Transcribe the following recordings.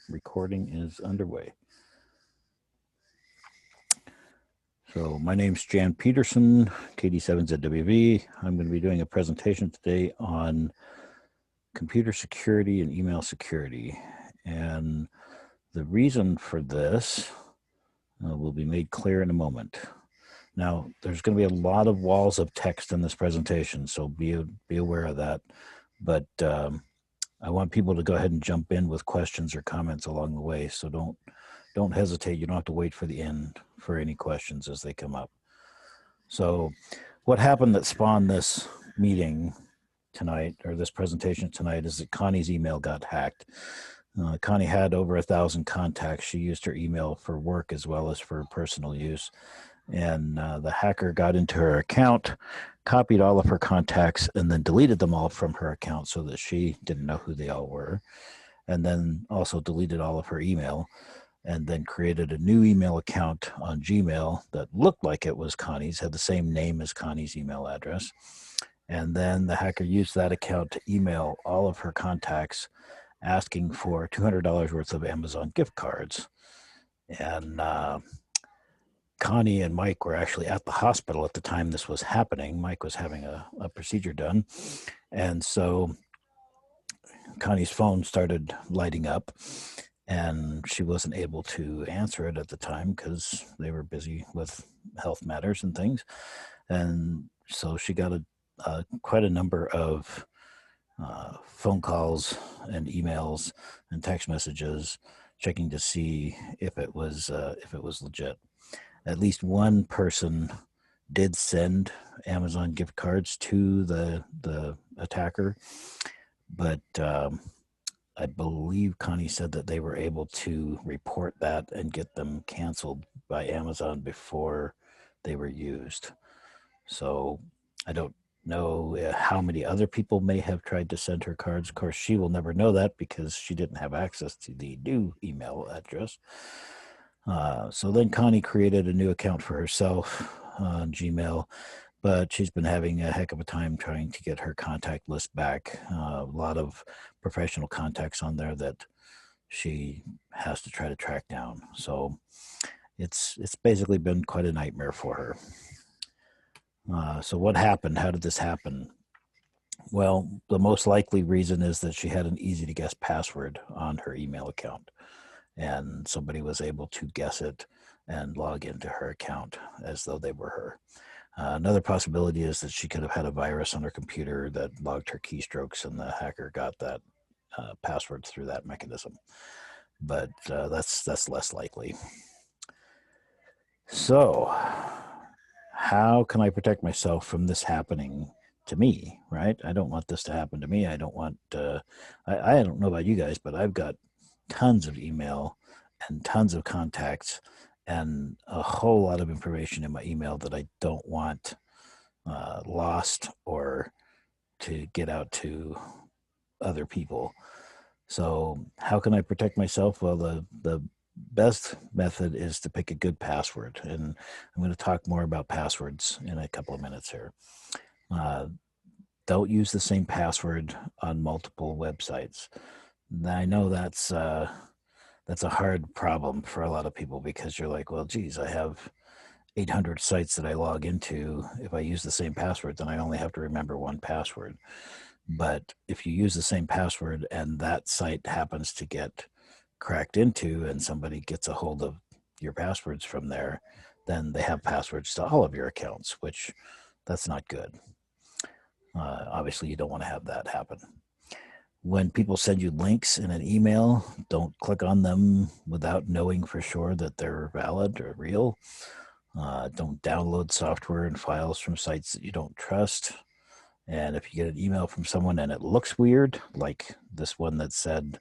recording is underway. So my name's Jan Peterson, KD7ZWV. I'm going to be doing a presentation today on computer security and email security. And the reason for this will be made clear in a moment. Now, there's going to be a lot of walls of text in this presentation, so be aware of that. But I want people to go ahead and jump in with questions or comments along the way, so don't hesitate. You don't have to wait for the end for any questions as they come up. So what happened that spawned this meeting tonight, or this presentation tonight, is that Connie's email got hacked. Connie had over 1,000 contacts. She used her email for work as well as for personal use. And the hacker got into her account, copied all of her contacts, and then deleted them all from her account so that she didn't know who they all were. And then also deleted all of her email, and then created a new email account on Gmail that looked like it was Connie's, had the same name as Connie's email address. And then the hacker used that account to email all of her contacts asking for $200 worth of Amazon gift cards. And Connie and Mike were actually at the hospital at the time this was happening. Mike was having a procedure done. And so Connie's phone started lighting up, and she wasn't able to answer it at the time because they were busy with health matters and things. And so she got quite a number of phone calls and emails and text messages checking to see if it was legit. At least one person did send Amazon gift cards to the attacker, but I believe Connie said that they were able to report that and get them canceled by Amazon before they were used. So I don't know how many other people may have tried to send her cards. Of course, she will never know that because she didn't have access to the new email address. So then Connie created a new account for herself on Gmail, but she's been having a heck of a time trying to get her contact list back. A lot of professional contacts on there that she has to try to track down. So it's basically been quite a nightmare for her. So what happened? How did this happen? Well, the most likely reason is that she had an easy to guess password on her email account, and somebody was able to guess it and log into her account as though they were her. Another possibility is that she could have had a virus on her computer that logged her keystrokes, and the hacker got that password through that mechanism. But that's less likely. So how can I protect myself from this happening to me, right? I don't want this to happen to me. I don't want, I don't know about you guys, but I've got tons of email and tons of contacts and a whole lot of information in my email that I don't want lost or to get out to other people. So how can I protect myself? Well, the best method is to pick a good password. And I'm going to talk more about passwords in a couple of minutes here. Don't use the same password on multiple websites. I know that's a hard problem for a lot of people because you're like, well, geez, I have 800 sites that I log into. If I use the same password, then I only have to remember one password. But if you use the same password and that site happens to get cracked into and somebody gets a hold of your passwords from there, then they have passwords to all of your accounts, which that's not good. Obviously, you don't want to have that happen. When people send you links in an email, don't click on them without knowing for sure that they're valid or real. Don't download software and files from sites that you don't trust. And if you get an email from someone and it looks weird, like this one that said,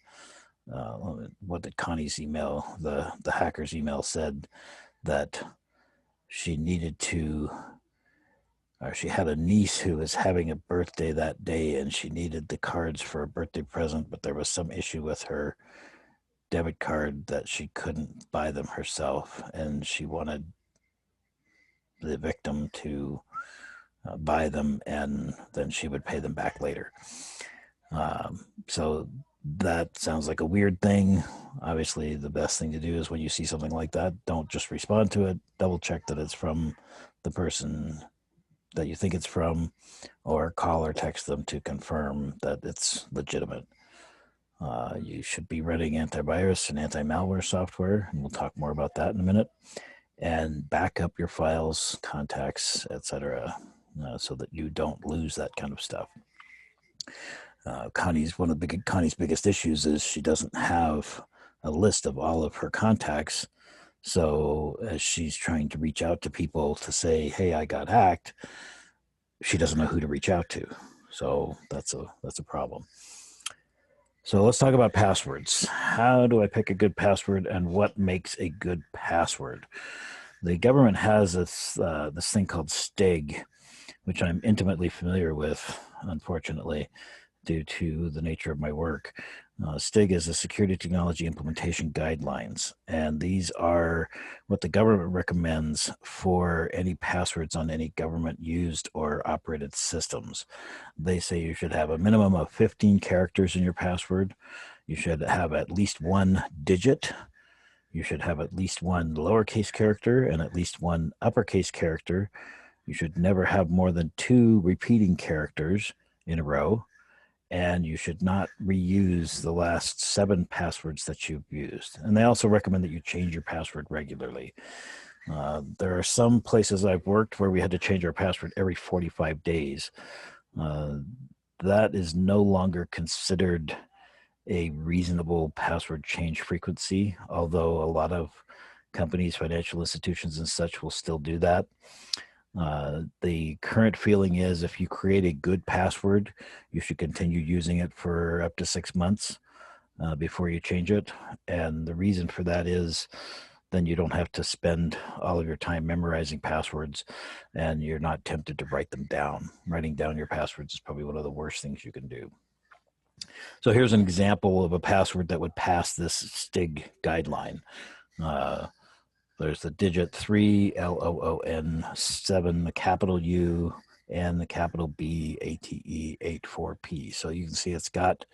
what did Connie's email, the hacker's email said that she needed to, or she had a niece who was having a birthday that day and she needed the cards for a birthday present, but there was some issue with her debit card that she couldn't buy them herself, and she wanted the victim to buy them and then she would pay them back later. So that sounds like a weird thing. Obviously, the best thing to do is when you see something like that, don't just respond to it. Double check that it's from the person that you think it's from, or call or text them to confirm that it's legitimate. You should be running antivirus and anti-malware software, and we'll talk more about that in a minute. And back up your files, contacts, etc., so that you don't lose that kind of stuff. Connie's biggest issues is she doesn't have a list of all of her contacts. So as she's trying to reach out to people to say, "Hey, I got hacked," she doesn't know who to reach out to. So that's a problem. So let's talk about passwords. How do I pick a good password, and what makes a good password? The government has this thing called STIG, which I'm intimately familiar with, unfortunately, due to the nature of my work. STIG is the Security Technology Implementation Guidelines, and these are what the government recommends for any passwords on any government-used or operated systems. They say you should have a minimum of 15 characters in your password. You should have at least one digit. You should have at least one lowercase character and at least one uppercase character. You should never have more than 2 repeating characters in a row. And you should not reuse the last 7 passwords that you've used. And they also recommend that you change your password regularly. There are some places I've worked where we had to change our password every 45 days. That is no longer considered a reasonable password change frequency, although a lot of companies, financial institutions, and such will still do that. The current feeling is if you create a good password, you should continue using it for up to 6 months before you change it. And the reason for that is then you don't have to spend all of your time memorizing passwords, and you're not tempted to write them down. Writing down your passwords is probably one of the worst things you can do. So here's an example of a password that would pass this STIG guideline. There's the digit 3, LOON, 7, the capital U, and the capital B, ATE, 84P. So you can see it's got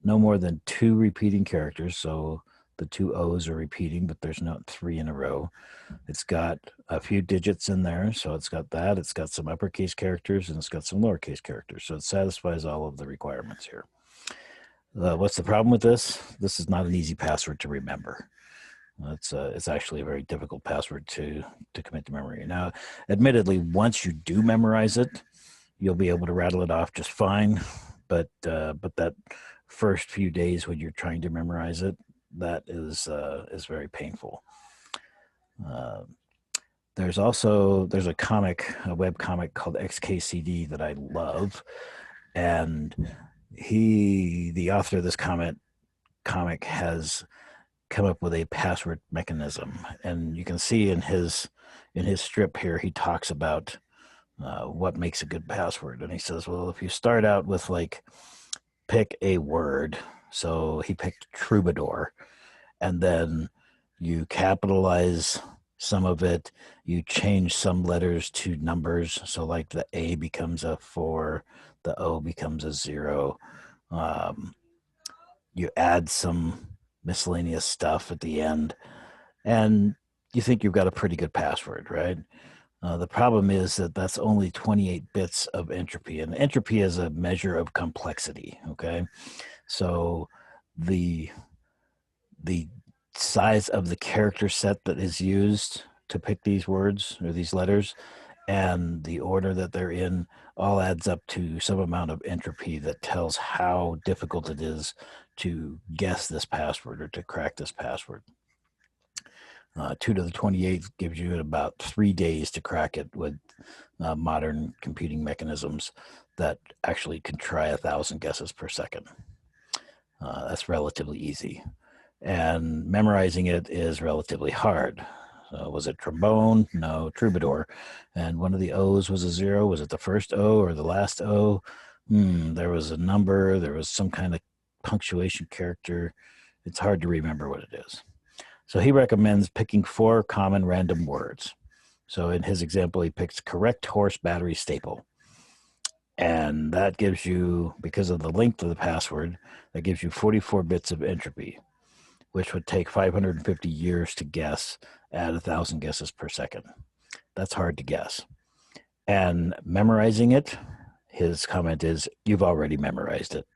no more than 2 repeating characters. So the 2 O's are repeating, but there's not 3 in a row. It's got a few digits in there. So it's got that. It's got some uppercase characters, and it's got some lowercase characters. So it satisfies all of the requirements here. What's the problem with this? This is not an easy password to remember. It's actually a very difficult password to commit to memory. Now, admittedly, once you do memorize it, you'll be able to rattle it off just fine. But that first few days when you're trying to memorize it, that is very painful. There's a web comic called XKCD that I love, and the author of this comic has come up with a password mechanism, and you can see in his strip here he talks about what makes a good password, and he says, well, if you start out with pick a word, so he picked troubadour, and then you capitalize some of it, you change some letters to numbers, so like the A becomes a 4, the O becomes a 0, you add some miscellaneous stuff at the end, and you think you've got a pretty good password, right? The problem is that that's only 28 bits of entropy, and entropy is a measure of complexity, okay? So the size of the character set that is used to pick these words or these letters and the order that they're in all adds up to some amount of entropy that tells how difficult it is to guess this password or to crack this password. 2 to the 28th gives you about 3 days to crack it with modern computing mechanisms that actually can try 1,000 guesses per second. That's relatively easy. And memorizing it is relatively hard. Was it trombone? No, troubadour. And one of the O's was a 0. Was it the first O or the last O? There was a number. There was some kind of punctuation character. It's hard to remember what it is. So he recommends picking 4 common random words. So in his example, he picks correct horse battery staple. And that gives you, because of the length of the password, that gives you 44 bits of entropy. which would take 550 years to guess at 1,000 guesses per second. That's hard to guess. And memorizing it, his comment is, you've already memorized it.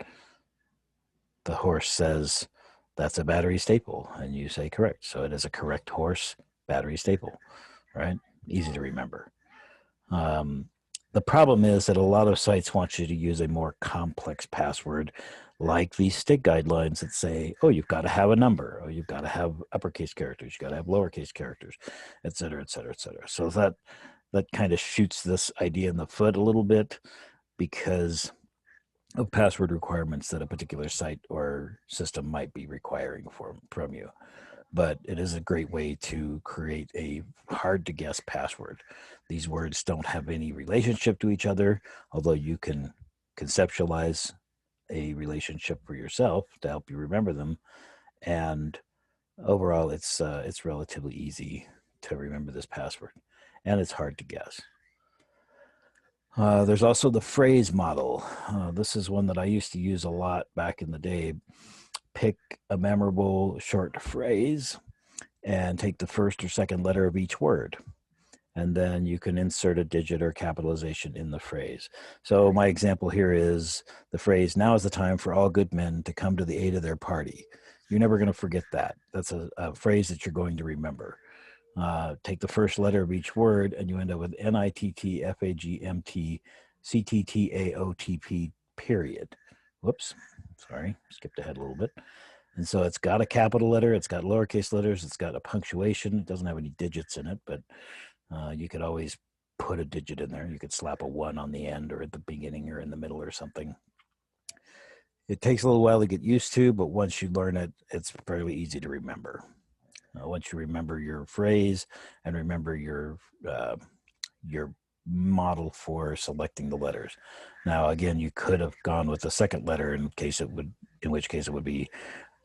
The horse says, that's a battery staple. And you say, correct. So it is a correct horse battery staple, right? Easy to remember. The problem is that a lot of sites want you to use a more complex password, like these STIG guidelines that say, oh, you've got to have a number, or you've got to have uppercase characters, you've got to have lowercase characters, et cetera, et cetera, et cetera. So that kind of shoots this idea in the foot a little bit, because of password requirements that a particular site or system might be requiring from you. But it is a great way to create a hard to guess password. These words don't have any relationship to each other, although you can conceptualize a relationship for yourself to help you remember them. And overall, it's relatively easy to remember this password, and it's hard to guess. There's also the phrase model. This is one that I used to use a lot back in the day. Pick a memorable short phrase and take the first or second letter of each word. And then you can insert a digit or capitalization in the phrase. So my example here is the phrase, now is the time for all good men to come to the aid of their party. You're never going to forget that. That's a phrase that you're going to remember. Take the first letter of each word, and you end up with NITTFAGMTCTTAOTP period. Whoops, sorry, skipped ahead a little bit. And so it's got a capital letter, it's got lowercase letters, it's got a punctuation. It doesn't have any digits in it, but you could always put a digit in there. You could slap a 1 on the end or at the beginning or in the middle or something. It takes a little while to get used to, but once you learn it, it's fairly easy to remember. Once you remember your phrase and remember your model for selecting the letters. Now, again, you could have gone with the second letter in which case it would be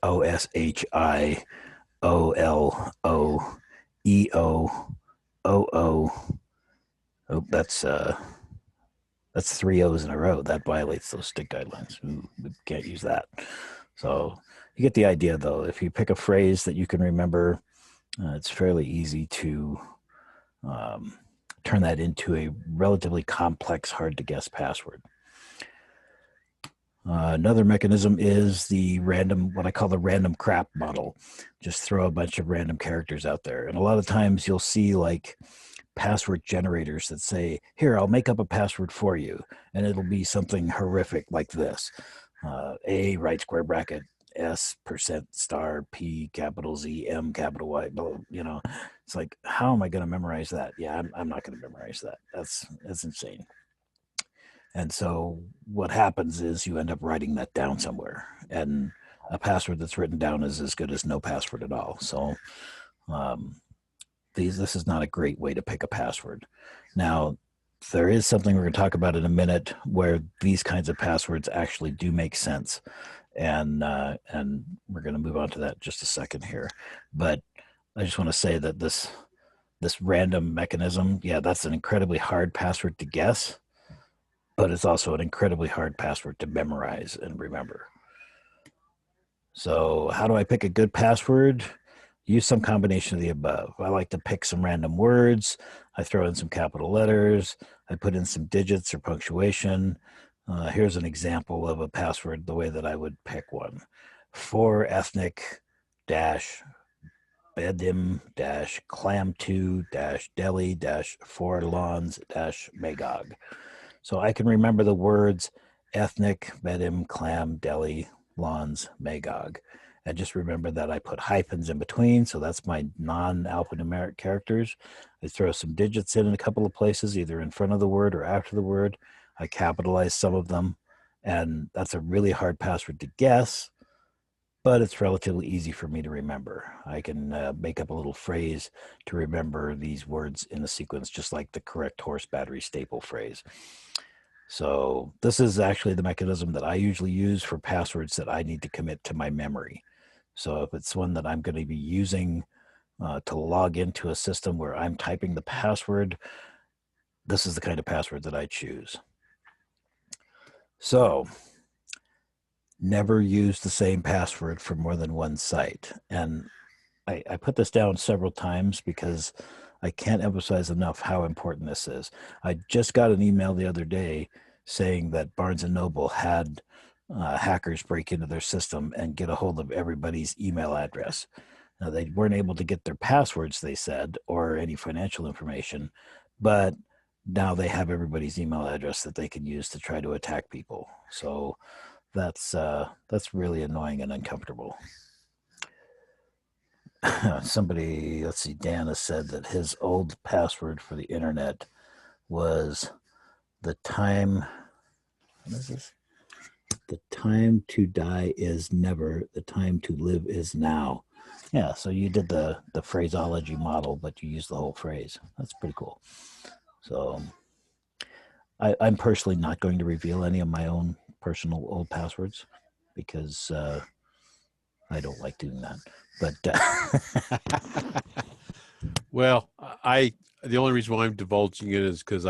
OSHIOLOEO OO. Oh, that's 3 O's in a row. That violates those STIG guidelines. Ooh, we can't use that. So you get the idea, though. If you pick a phrase that you can remember, it's fairly easy to turn that into a relatively complex, hard to guess password. Another mechanism is the what I call the random crap model. Just throw a bunch of random characters out there. And a lot of times you'll see like password generators that say, here, I'll make up a password for you. And it'll be something horrific like this. A, right square bracket, S, %, P, capital Z, M, capital Y, blah, you know. It's like, how am I going to memorize that? Yeah, I'm not going to memorize that. That's insane. And so what happens is you end up writing that down somewhere. And a password that's written down is as good as no password at all. So this is not a great way to pick a password. Now, there is something we're going to talk about in a minute where these kinds of passwords actually do make sense. And we're going to move on to that in just a second here. But I just want to say that this random mechanism, yeah, that's an incredibly hard password to guess, but it's also an incredibly hard password to memorize and remember. So how do I pick a good password? Use some combination of the above. I like to pick some random words. I throw in some capital letters. I put in some digits or punctuation. Here's an example of a password, the way that I would pick one. For ethnic dash bedim dash clam2 dash deli dash for lawns dash magog. So I can remember the words ethnic, bedim, clam, deli, lawns, magog. And just remember that I put hyphens in between, so that's my non-alphanumeric characters. I throw some digits in a couple of places, either in front of the word or after the word. I capitalize some of them, and that's a really hard password to guess, but it's relatively easy for me to remember. I can make up a little phrase to remember these words in a sequence, just like the correct horse battery staple phrase. So this is actually the mechanism that I usually use for passwords that I need to commit to my memory. So if it's one that I'm going to be using to log into a system where I'm typing the password, this is the kind of password that I choose. So never use the same password for more than one site. And I put this down several times because I can't emphasize enough how important this is. I just got an email the other day saying that Barnes and Noble had hackers break into their system and get a hold of everybody's email address. Now, they weren't able to get their passwords, they said, or any financial information, but now they have everybody's email address that they can use to try to attack people. So that's really annoying and uncomfortable. Somebody, let's see, Dan has said that his old password for the internet was the time. What is this? The time to die is never. The time to live is now. Yeah, so you did the phraseology model, but you used the whole phrase. That's pretty cool. So I'm personally not going to reveal any of my own personal old passwords because I don't like doing that. But well, the only reason why I'm divulging it is because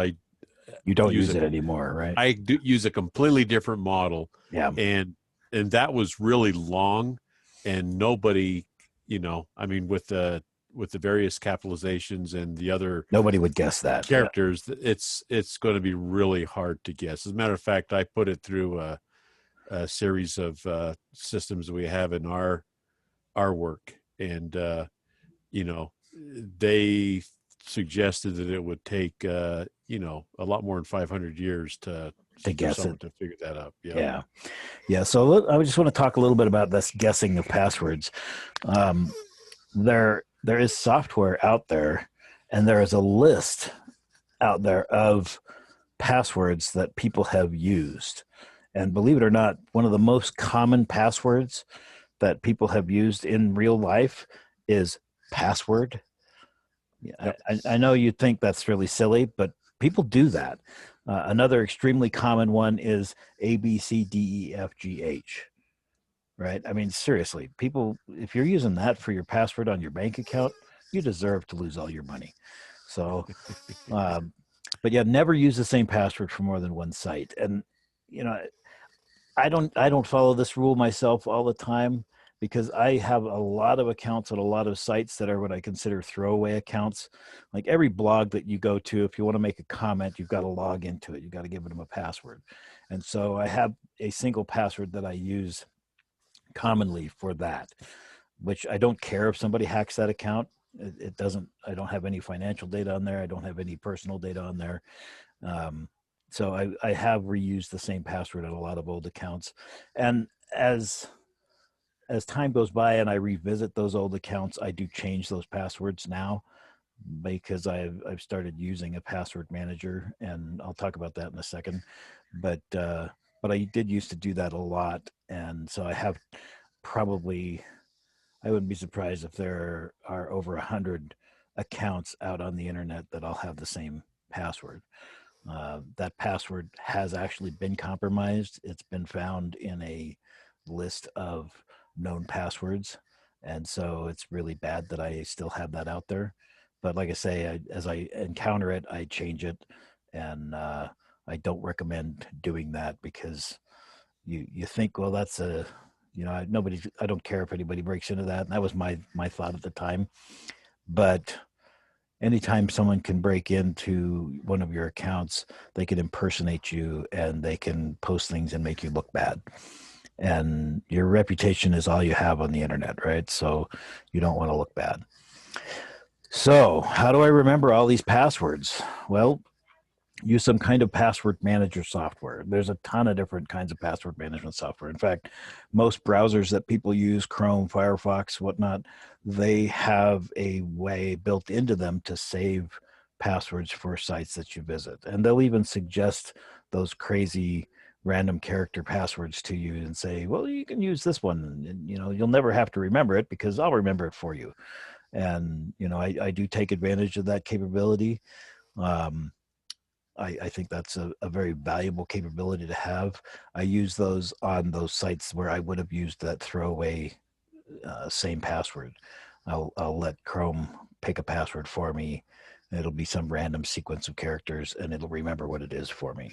you don't use it anymore, right? I do use a completely different model. Yeah. And that was really long, and nobody, I mean, with the various capitalizations and the other nobody would guess that characters, yeah. It's going to be really hard to guess. As a matter of fact, I put it through a series of systems we have in our work, and they suggested that it would take a lot more than 500 years to guess it, to figure that out. Yeah. So I just want to talk a little bit about this guessing of passwords. There is software out there, and there is a list out there of passwords that people have used. And believe it or not, one of the most common passwords that people have used in real life is password. Yep. I know you think that's really silly, but people do that. Another extremely common one is ABCDEFGH. Right? I mean, seriously, people, if you're using that for your password on your bank account, you deserve to lose all your money. So, but yeah, never use the same password for more than one site. And I don't follow this rule myself all the time because I have a lot of accounts on a lot of sites that are what I consider throwaway accounts. Like every blog that you go to, if you want to make a comment, you've got to log into it. You've got to give them a password. And so I have a single password that I use commonly for that, which I don't care if somebody hacks that account. It doesn't, I don't have any financial data on there. I don't have any personal data on there. So I have reused the same password on a lot of old accounts. And as time goes by and I revisit those old accounts, I do change those passwords now because I've started using a password manager, and I'll talk about that in a second. But I did used to do that a lot. And so I have probably, I wouldn't be surprised if there are over 100 accounts out on the internet that all have the same password. That password has actually been compromised. It's been found in a list of known passwords. And so it's really bad that I still have that out there. But like I say, as I encounter it, I change it. And I don't recommend doing that because you think, well, that's I don't care if anybody breaks into that. And that was my thought at the time. But anytime someone can break into one of your accounts, they can impersonate you and they can post things and make you look bad. And your reputation is all you have on the internet, right? So you don't want to look bad. So how do I remember all these passwords? Well, use some kind of password manager software. There's a ton of different kinds of password management software. In fact, most browsers that people use, Chrome, Firefox, whatnot, they have a way built into them to save passwords for sites that you visit. And they'll even suggest those crazy random character passwords to you and say, well, you can use this one. And, you'll never have to remember it because I'll remember it for you. And, I do take advantage of that capability. I think that's a very valuable capability to have. I use those on those sites where I would have used that throwaway same password. I'll let Chrome pick a password for me. It'll be some random sequence of characters, and it'll remember what it is for me.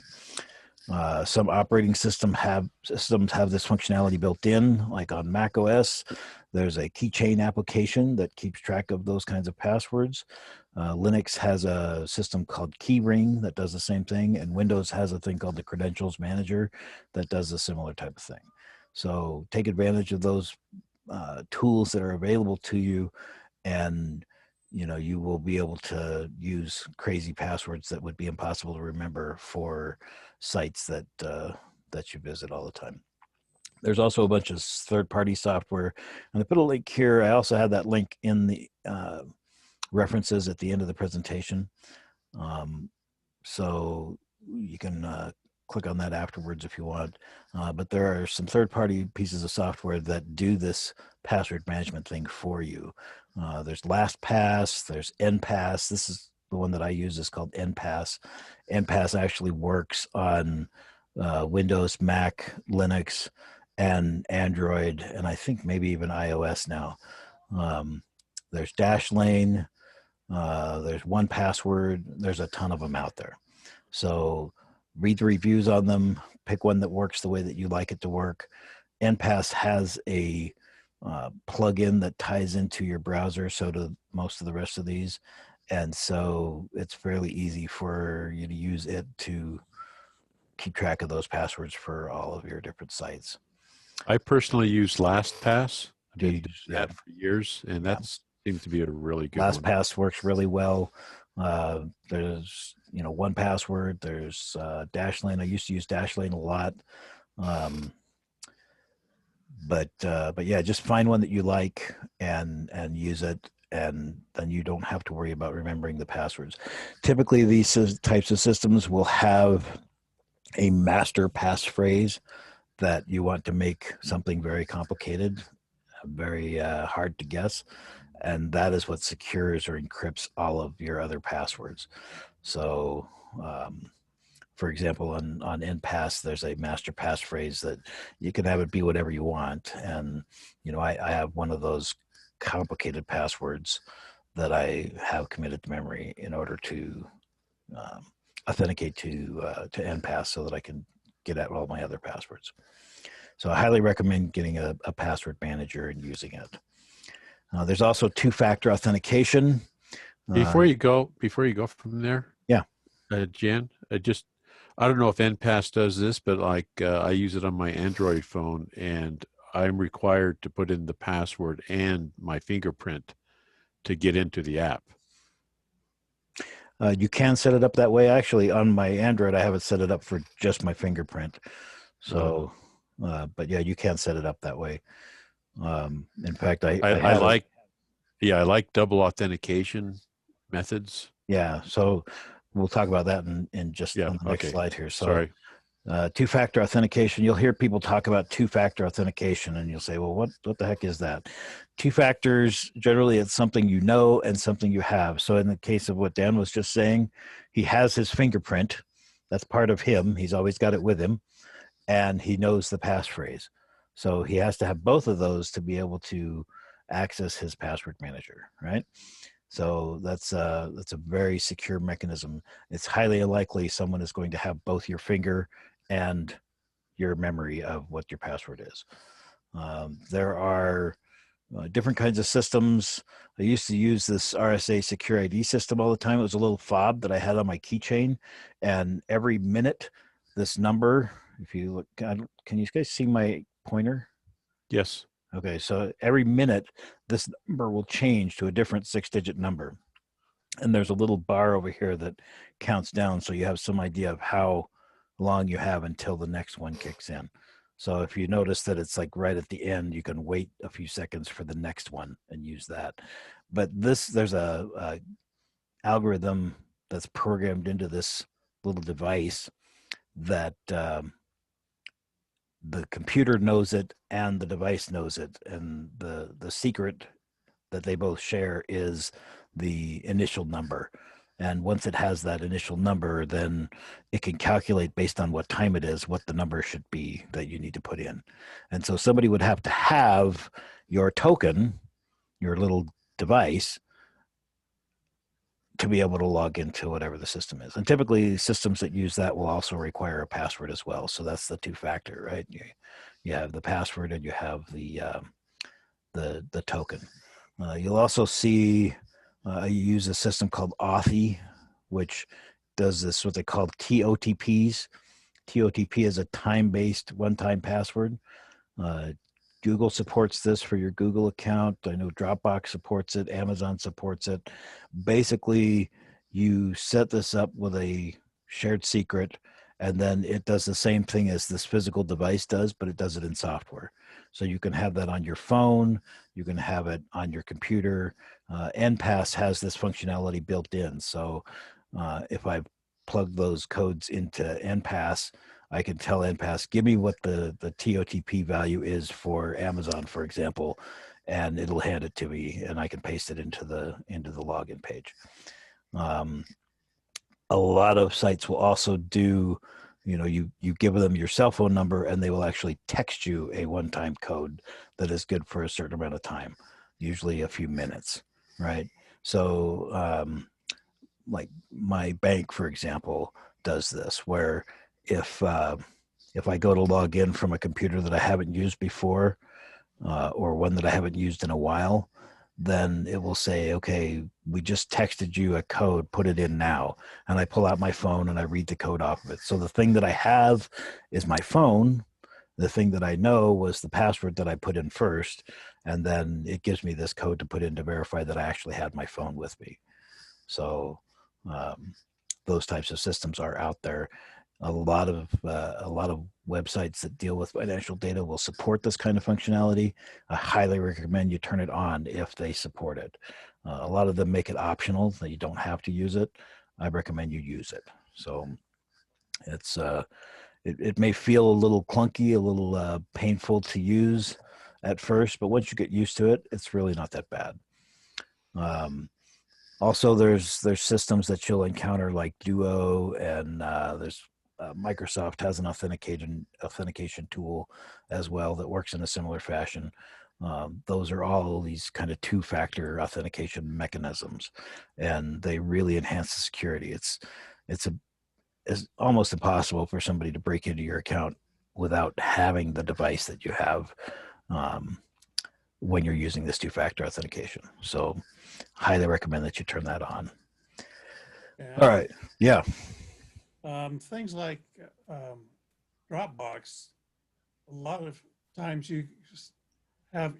Some operating systems have this functionality built in, like on Mac OS. There's a keychain application that keeps track of those kinds of passwords. Linux has a system called Keyring that does the same thing, and Windows has a thing called the Credentials Manager that does a similar type of thing. So take advantage of those tools that are available to you, and you will be able to use crazy passwords that would be impossible to remember for sites that you visit all the time. There's also a bunch of third-party software, and I put a link here. I also had that link in the references at the end of the presentation, so you can click on that afterwards if you want. But there are some third-party pieces of software that do this password management thing for you. There's LastPass, there's NPass. This is the one that I use, is called NPass. NPass actually works on Windows, Mac, Linux, and Android, and I think maybe even iOS now. There's Dashlane, there's 1Password. There's a ton of them out there. So read the reviews on them, pick one that works the way that you like it to work. NPass has a plugin that ties into your browser, so do most of the rest of these. And so it's fairly easy for you to use it to keep track of those passwords for all of your different sites. I personally use LastPass. I've been using Yeah. that for years, and Yeah. that seems to be a really good one. LastPass works really well. There's 1Password. There's Dashlane. I used to use Dashlane a lot. But yeah, just find one that you like and use it, and then you don't have to worry about remembering the passwords. Typically, these types of systems will have a master passphrase that you want to make something very complicated, very hard to guess, and that is what secures or encrypts all of your other passwords. So for example, on NPass, there's a master passphrase that you can have it be whatever you want. And, I have one of those complicated passwords that I have committed to memory in order to authenticate to NPass so that I can get at all my other passwords. So I highly recommend getting a password manager and using it. There's also two-factor authentication. Before you go from there, yeah, Jan, I don't know if NPass does this, but I use it on my Android phone, and I'm required to put in the password and my fingerprint to get into the app. You can set it up that way. Actually, on my Android, I have it set it up for just my fingerprint. So, but yeah, you can set it up that way. In fact, I like double authentication methods. Yeah, so we'll talk about that in just on the next slide here. So, sorry. Two-factor authentication. You'll hear people talk about two-factor authentication, and you'll say, "Well, what the heck is that?" Two factors, generally, it's something you know and something you have. So, in the case of what Dan was just saying, he has his fingerprint. That's part of him. He's always got it with him, and he knows the passphrase. So he has to have both of those to be able to access his password manager, right? So that's a very secure mechanism. It's highly unlikely someone is going to have both your finger and your memory of what your password is. There are different kinds of systems. I used to use this RSA Secure ID system all the time. It was a little fob that I had on my keychain, and every minute, this number. If you look, can you guys see my pointer? Yes. Okay, so every minute, this number will change to a different 6-digit number. And there's a little bar over here that counts down, so you have some idea of how long you have until the next one kicks in. So if you notice that it's like right at the end, you can wait a few seconds for the next one and use that. But there's a algorithm that's programmed into this little device that the computer knows it and the device knows it, and the secret that they both share is the initial number. And once it has that initial number, then it can calculate based on what time it is what the number should be that you need to put in. And so somebody would have to have your token, your little device, to be able to log into whatever the system is. And typically systems that use that will also require a password as well. So that's the two-factor, right? You have the password and you have the token. You'll also see you use a system called Authy, which does this what they call TOTPs. TOTP is a time-based one-time password. Google supports this for your Google account. I know Dropbox supports it. Amazon supports it. Basically, you set this up with a shared secret, and then it does the same thing as this physical device does, but it does it in software. So you can have that on your phone. You can have it on your computer. NPass has this functionality built in. So if I plug those codes into NPass, I can tell NPass, give me what the TOTP value is for Amazon, for example, and it'll hand it to me, and I can paste it into the login page. A lot of sites will also do, you give them your cell phone number, and they will actually text you a one-time code that is good for a certain amount of time, usually a few minutes, right? So, like my bank, for example, does this, where if I go to log in from a computer that I haven't used before, or one that I haven't used in a while, then it will say, okay, we just texted you a code, put it in now. And I pull out my phone and I read the code off of it. So the thing that I have is my phone. The thing that I know was the password that I put in first. And then it gives me this code to put in to verify that I actually had my phone with me. So those types of systems are out there. A lot of websites that deal with financial data will support this kind of functionality. I highly recommend you turn it on if they support it. A lot of them make it optional, that you don't have to use it. I recommend you use it. So it's it may feel a little clunky, a little painful to use at first, but once you get used to it, it's really not that bad. Also, there's systems that you'll encounter like Duo, and there's Microsoft has an authentication tool as well that works in a similar fashion. Those are all these kind of two-factor authentication mechanisms, and they really enhance the security. It's almost impossible for somebody to break into your account without having the device that you have when you're using this two-factor authentication. So highly recommend that you turn that on. And, All right. Yeah. things like Dropbox, a lot of times you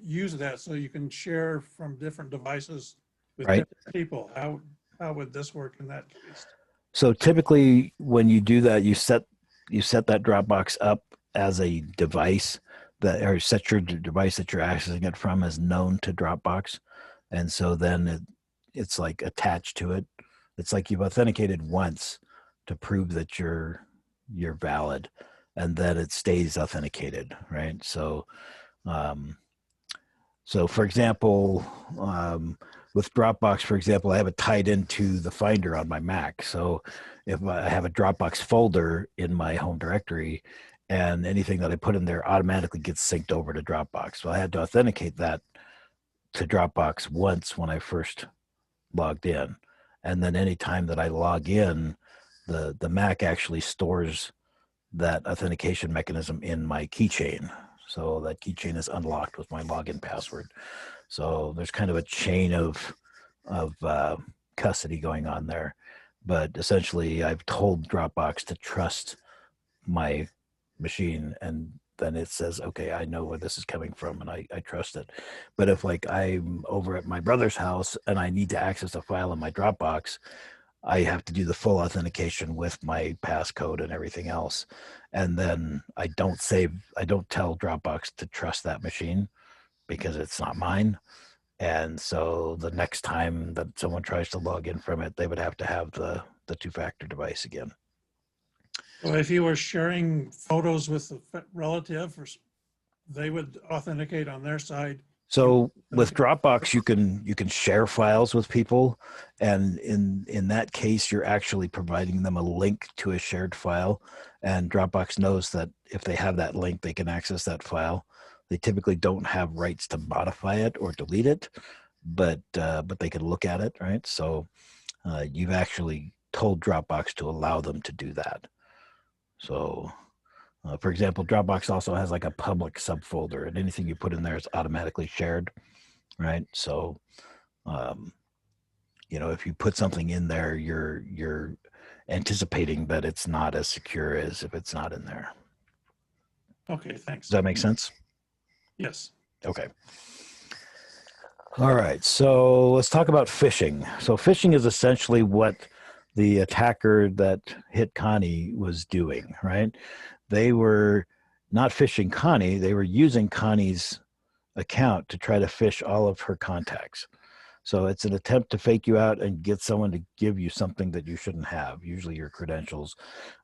use that so you can share from different devices with Right. different people. How would this work in that case? So typically when you do that, you set that Dropbox up as a device that, or set your device that you're accessing it from as known to Dropbox. And so then it's like attached to it. It's like you've authenticated once to prove that you're valid, and then it stays authenticated, right? So, for example, with Dropbox, for example, I have it tied into the Finder on my Mac. So if I have a Dropbox folder in my home directory, and anything that I put in there automatically gets synced over to Dropbox. So I had to authenticate that to Dropbox once when I first logged in. And then anytime that I log in, the Mac actually stores that authentication mechanism in my keychain. So that keychain is unlocked with my login password. So there's kind of a chain of custody going on there. But essentially, I've told Dropbox to trust my machine, and then it says, okay, I know where this is coming from, and I trust it. But if like I'm over at my brother's house and I need to access a file in my Dropbox, I have to do the full authentication with my passcode and everything else. And then I don't tell Dropbox to trust that machine because it's not mine. And so the next time that someone tries to log in from it, they would have to have the two-factor device again. So if you were sharing photos with a relative, they would authenticate on their side. So with Dropbox, you can share files with people, and in that case, you're actually providing them a link to a shared file, and Dropbox knows that if they have that link, they can access that file. They typically don't have rights to modify it or delete it, but they can look at it, right? So you've actually told Dropbox to allow them to do that. So, for example, Dropbox also has like a public subfolder, and anything you put in there is automatically shared, right? So, if you put something in there, you're anticipating that it's not as secure as if it's not in there. Okay, thanks. Does that make sense? Yes. Okay. All right. So let's talk about phishing. So phishing is essentially what the attacker that hit Connie was doing, right? They were not phishing Connie. They were using Connie's account to try to phish all of her contacts. So it's an attempt to fake you out and get someone to give you something that you shouldn't have, usually your credentials.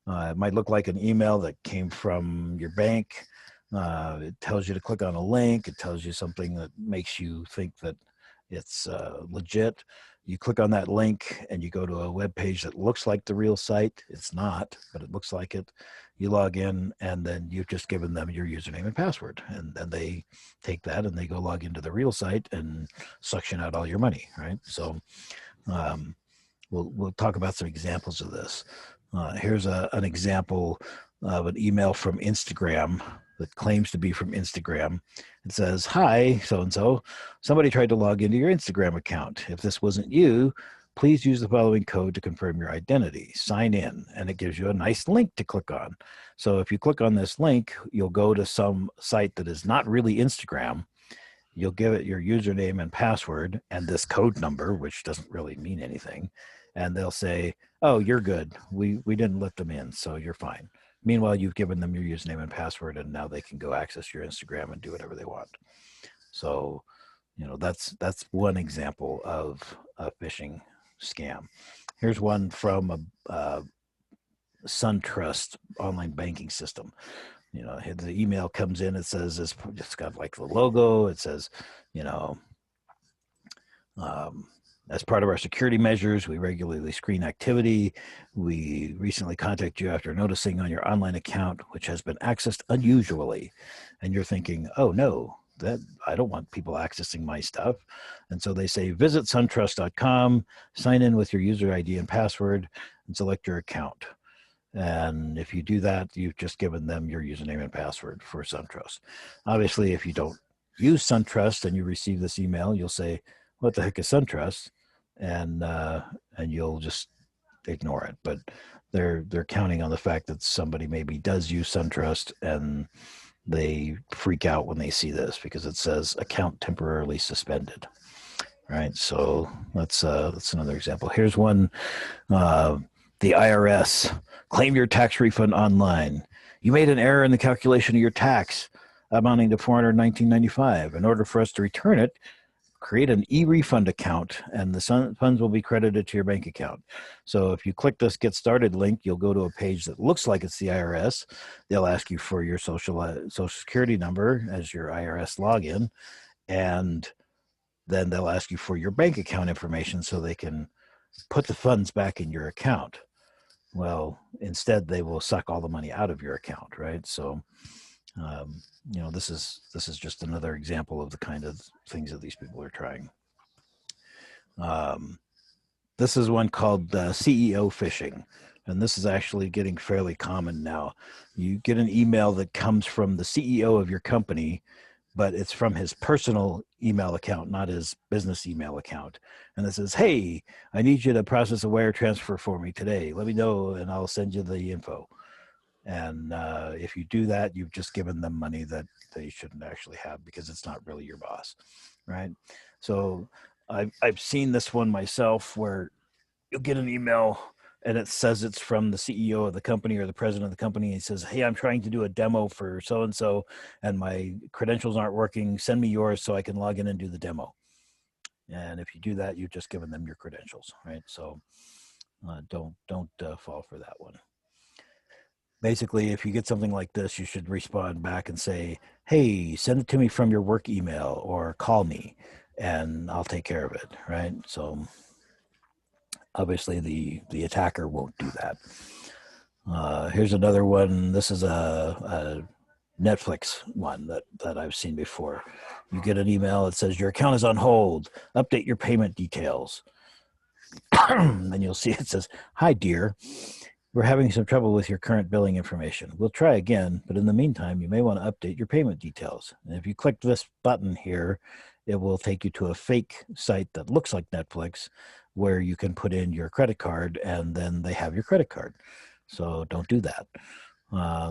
It might look like an email that came from your bank. It tells you to click on a link. It tells you something that makes you think that it's legit. You click on that link and you go to a web page that looks like the real site. It's not, but it looks like it. You log in, and then you've just given them your username and password. And then they take that and they go log into the real site and suction out all your money, right? So we'll talk about some examples of this. Here's an example of an email from Instagram that claims to be from Instagram. It says, "Hi, so-and-so. Somebody tried to log into your Instagram account. If this wasn't you, please use the following code to confirm your identity. Sign in." And it gives you a nice link to click on. So if you click on this link, you'll go to some site that is not really Instagram. You'll give it your username and password and this code number, which doesn't really mean anything. And they'll say, "Oh, you're good. We didn't let them in, so you're fine." Meanwhile, you've given them your username and password, and now they can go access your Instagram and do whatever they want. So, that's one example of a phishing scam. Here's one from a SunTrust online banking system. The email comes in. It says it's got like the logo. It says, as part of our security measures, we regularly screen activity. We recently contacted you after noticing on your online account, which has been accessed unusually. And you're thinking, oh no, that I don't want people accessing my stuff. And so they say, visit suntrust.com, sign in with your user ID and password, and select your account. And if you do that, you've just given them your username and password for SunTrust. Obviously, if you don't use SunTrust and you receive this email, you'll say, "What the heck is SunTrust?" And you'll just ignore it. But they're counting on the fact that somebody maybe does use SunTrust, and they freak out when they see this because it says account temporarily suspended. Right. So that's another example. Here's one. The IRS, claim your tax refund online. You made an error in the calculation of your tax amounting to $419.95. In order for us to return it, create an e-refund account, and the funds will be credited to your bank account. So if you click this Get Started link, you'll go to a page that looks like it's the IRS. They'll ask you for your social security number as your IRS login, and then they'll ask you for your bank account information so they can put the funds back in your account. Well, instead they will suck all the money out of your account, right? So, this is just another example of the kind of things that these people are trying. This is one called CEO phishing, and this is actually getting fairly common now. You get an email that comes from the CEO of your company, but it's from his personal email account, not his business email account. And it says, "Hey, I need you to process a wire transfer for me today. Let me know and I'll send you the info." And if you do that, you've just given them money that they shouldn't actually have because it's not really your boss, right? So I've seen this one myself where you'll get an email and it says it's from the CEO of the company or the president of the company. And he says, "Hey, I'm trying to do a demo for so-and-so and my credentials aren't working. Send me yours so I can log in and do the demo." And if you do that, you've just given them your credentials, right? So don't fall for that one. Basically, if you get something like this, you should respond back and say, "Hey, send it to me from your work email or call me and I'll take care of it," right? So obviously the attacker won't do that. Here's another one. This is a Netflix one that I've seen before. You get an email that says your account is on hold. Update your payment details. then you'll see it says, "Hi, dear. We're having some trouble with your current billing information. We'll try again, but in the meantime, you may want to update your payment details. And if you click this button here, it will take you to a fake site that looks like Netflix where you can put in your credit card and then they have your credit card. So don't do that.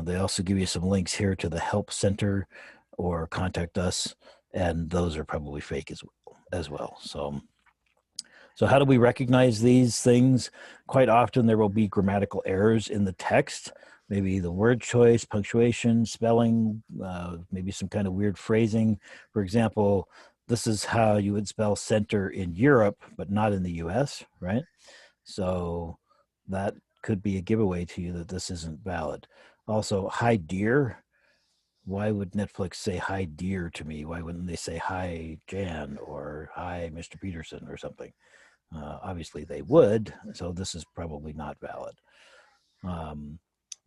They also give you some links here to the help center or contact us, and those are probably fake as well. So how do we recognize these things? Quite often there will be grammatical errors in the text, maybe the word choice, punctuation, spelling, maybe some kind of weird phrasing. For example, this is how you would spell center in Europe, but not in the US, right? So that could be a giveaway to you that this isn't valid. Also, hi dear. Why would Netflix say hi dear to me? Why wouldn't they say hi Jan or hi Mr. Peterson or something? Obviously they would, so this is probably not valid.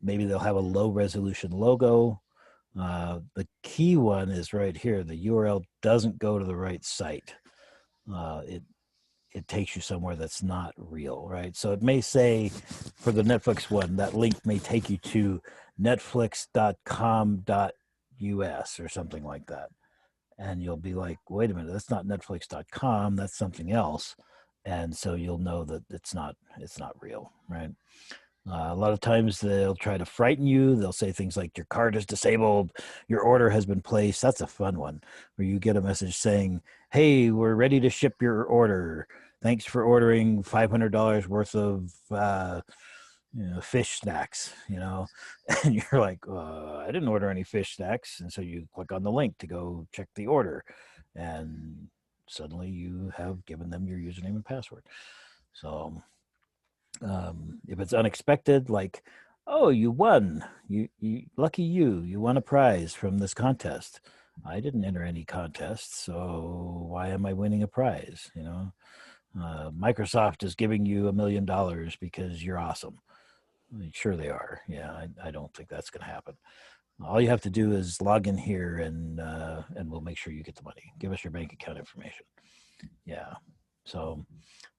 Maybe they'll have a low resolution logo. The key one is right here. The URL doesn't go to the right site. It takes you somewhere that's not real, right? So it may say for the Netflix one, that link may take you to netflix.com.us or something like that. And you'll be like, wait a minute, that's not netflix.com, that's something else. And so you'll know that it's not real, right? A lot of times they'll try to frighten you. They'll say things like your card is disabled, your order has been placed. That's a fun one, where you get a message saying, hey, we're ready to ship your order. Thanks for ordering $500 worth of fish snacks, and you're like, I didn't order any fish snacks. And so you click on the link to go check the order, and suddenly you have given them your username and password. So if it's unexpected, like, oh, you won, you lucky you won a prize from this contest. I didn't enter any contest, so why am I winning a prize? Microsoft is giving you $1 million because you're awesome. Sure they are. Yeah, I don't think that's going to happen. All you have to do is log in here and we'll make sure you get the money. Give us your bank account information. Yeah. So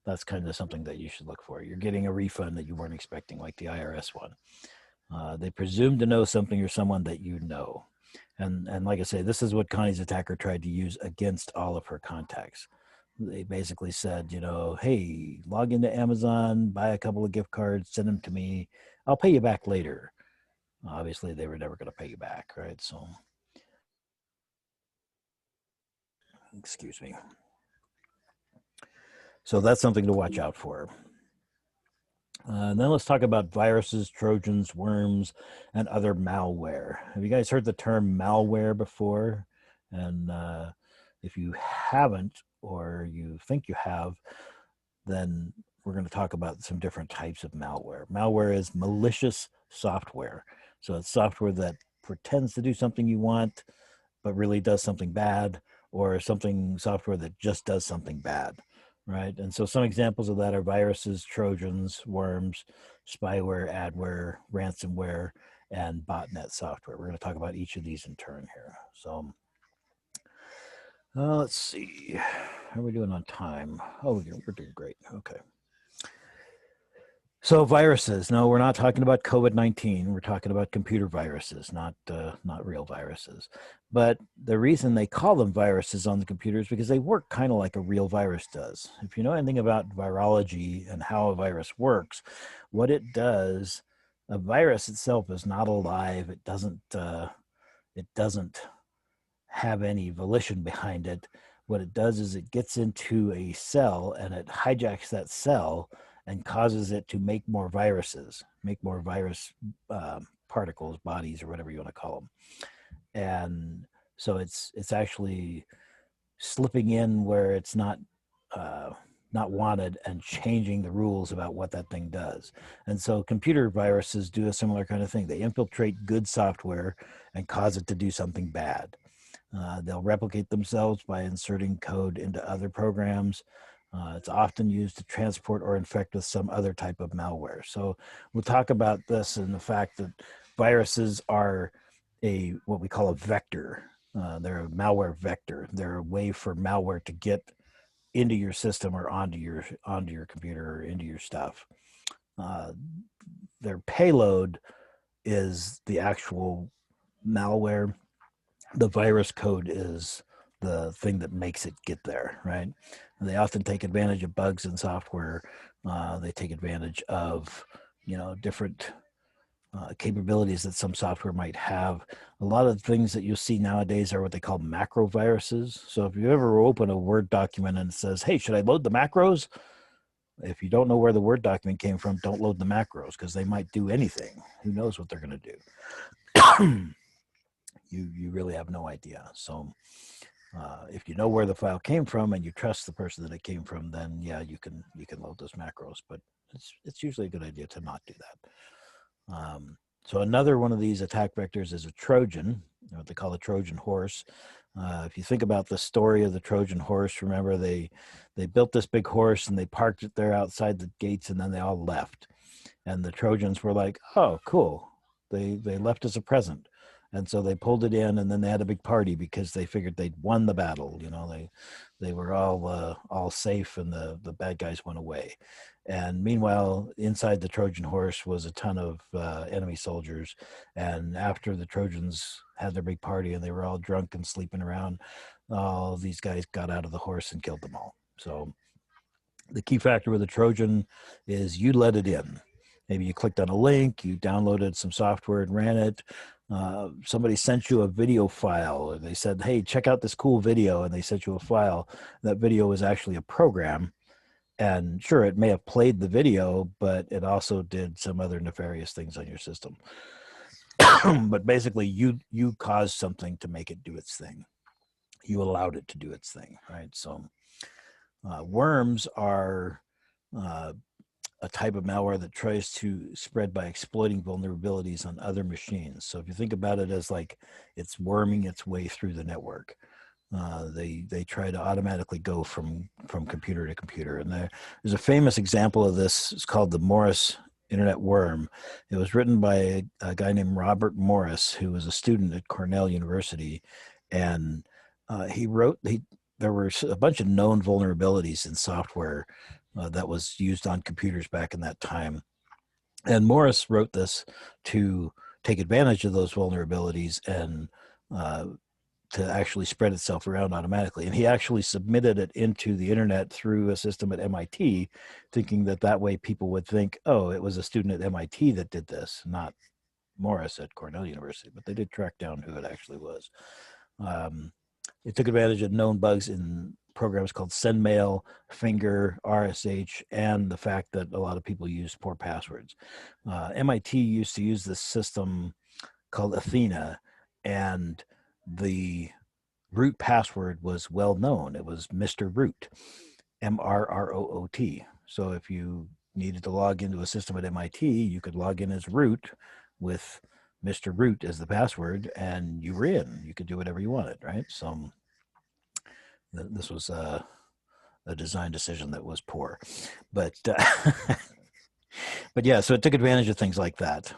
that's kind of something that you should look for. You're getting a refund that you weren't expecting, like the IRS one. They presume to know something or someone that you know. And like I say, this is what Connie's attacker tried to use against all of her contacts. They basically said, hey, log into Amazon, buy a couple of gift cards, send them to me. I'll pay you back later. Obviously, they were never going to pay you back, right? So, excuse me. So that's something to watch out for. Then let's talk about viruses, Trojans, worms, and other malware. Have you guys heard the term malware before? And if you haven't, or you think you have, then we're going to talk about some different types of malware. Malware is malicious software. So it's software that pretends to do something you want, but really does something bad, or software that just does something bad, right? And so some examples of that are viruses, Trojans, worms, spyware, adware, ransomware, and botnet software. We're going to talk about each of these in turn here. So let's see. How are we doing on time? Oh, we're doing great. Okay. So viruses. No, we're not talking about COVID-19. We're talking about computer viruses, not real viruses. But the reason they call them viruses on the computer is because they work kind of like a real virus does. If you know anything about virology and how a virus works, what it does, a virus itself is not alive. It doesn't have any volition behind it. What it does is it gets into a cell and it hijacks that cell and causes it to make more viruses, make more virus particles, bodies, or whatever you want to call them. And so it's actually slipping in where it's not wanted and changing the rules about what that thing does. And so computer viruses do a similar kind of thing. They infiltrate good software and cause it to do something bad. They'll replicate themselves by inserting code into other programs. It's often used to transport or infect with some other type of malware. So we'll talk about this and the fact that viruses are what we call a vector. They're a malware vector. They're a way for malware to get into your system or onto your computer or into your stuff. Their payload is the actual malware. The virus code is the thing that makes it get there, right? And they often take advantage of bugs in software. They take advantage of, different capabilities that some software might have. A lot of things that you'll see nowadays are what they call macro viruses. So if you ever open a Word document and it says, hey, should I load the macros? If you don't know where the Word document came from, don't load the macros because they might do anything. Who knows what they're going to do? You really have no idea. So if you know where the file came from and you trust the person that it came from, then yeah, you can load those macros. But it's usually a good idea to not do that. So another one of these attack vectors is a Trojan, what they call a Trojan horse. If you think about the story of the Trojan horse, remember they built this big horse and they parked it there outside the gates, and then they all left. And the Trojans were like, "Oh, cool! They left as a present." And so they pulled it in, and then they had a big party because they figured they'd won the battle. They were all safe, and the bad guys went away. And meanwhile, inside the Trojan horse was a ton of enemy soldiers. And after the Trojans had their big party and they were all drunk and sleeping around, all these guys got out of the horse and killed them all. So the key factor with the Trojan is you let it in. Maybe you clicked on a link, you downloaded some software and ran it. Somebody sent you a video file, or they said, hey, check out this cool video, and they sent you a file. That video was actually a program. And sure, it may have played the video, but it also did some other nefarious things on your system. But basically, you caused something to make it do its thing. You allowed it to do its thing, right? So worms are a type of malware that tries to spread by exploiting vulnerabilities on other machines. So if you think about it as like it's worming its way through the network, they try to automatically go from computer to computer. And there's a famous example of this. It's called the Morris Internet Worm. It was written by a guy named Robert Morris, who was a student at Cornell University, and there were a bunch of known vulnerabilities in software that was used on computers back in that time. And Morris wrote this to take advantage of those vulnerabilities and to actually spread itself around automatically. And he actually submitted it into the internet through a system at MIT, thinking that way people would think, oh, it was a student at MIT that did this, not Morris at Cornell University. But they did track down who it actually was. It took advantage of known bugs in programs called SendMail, Finger, RSH, and the fact that a lot of people use poor passwords. MIT used to use this system called Athena, and the root password was well known. It was Mr. Root, MRROOT. So if you needed to log into a system at MIT, you could log in as root with Mr. Root as the password, and you were in. You could do whatever you wanted, right? So this was a design decision that was poor, but but yeah, so it took advantage of things like that.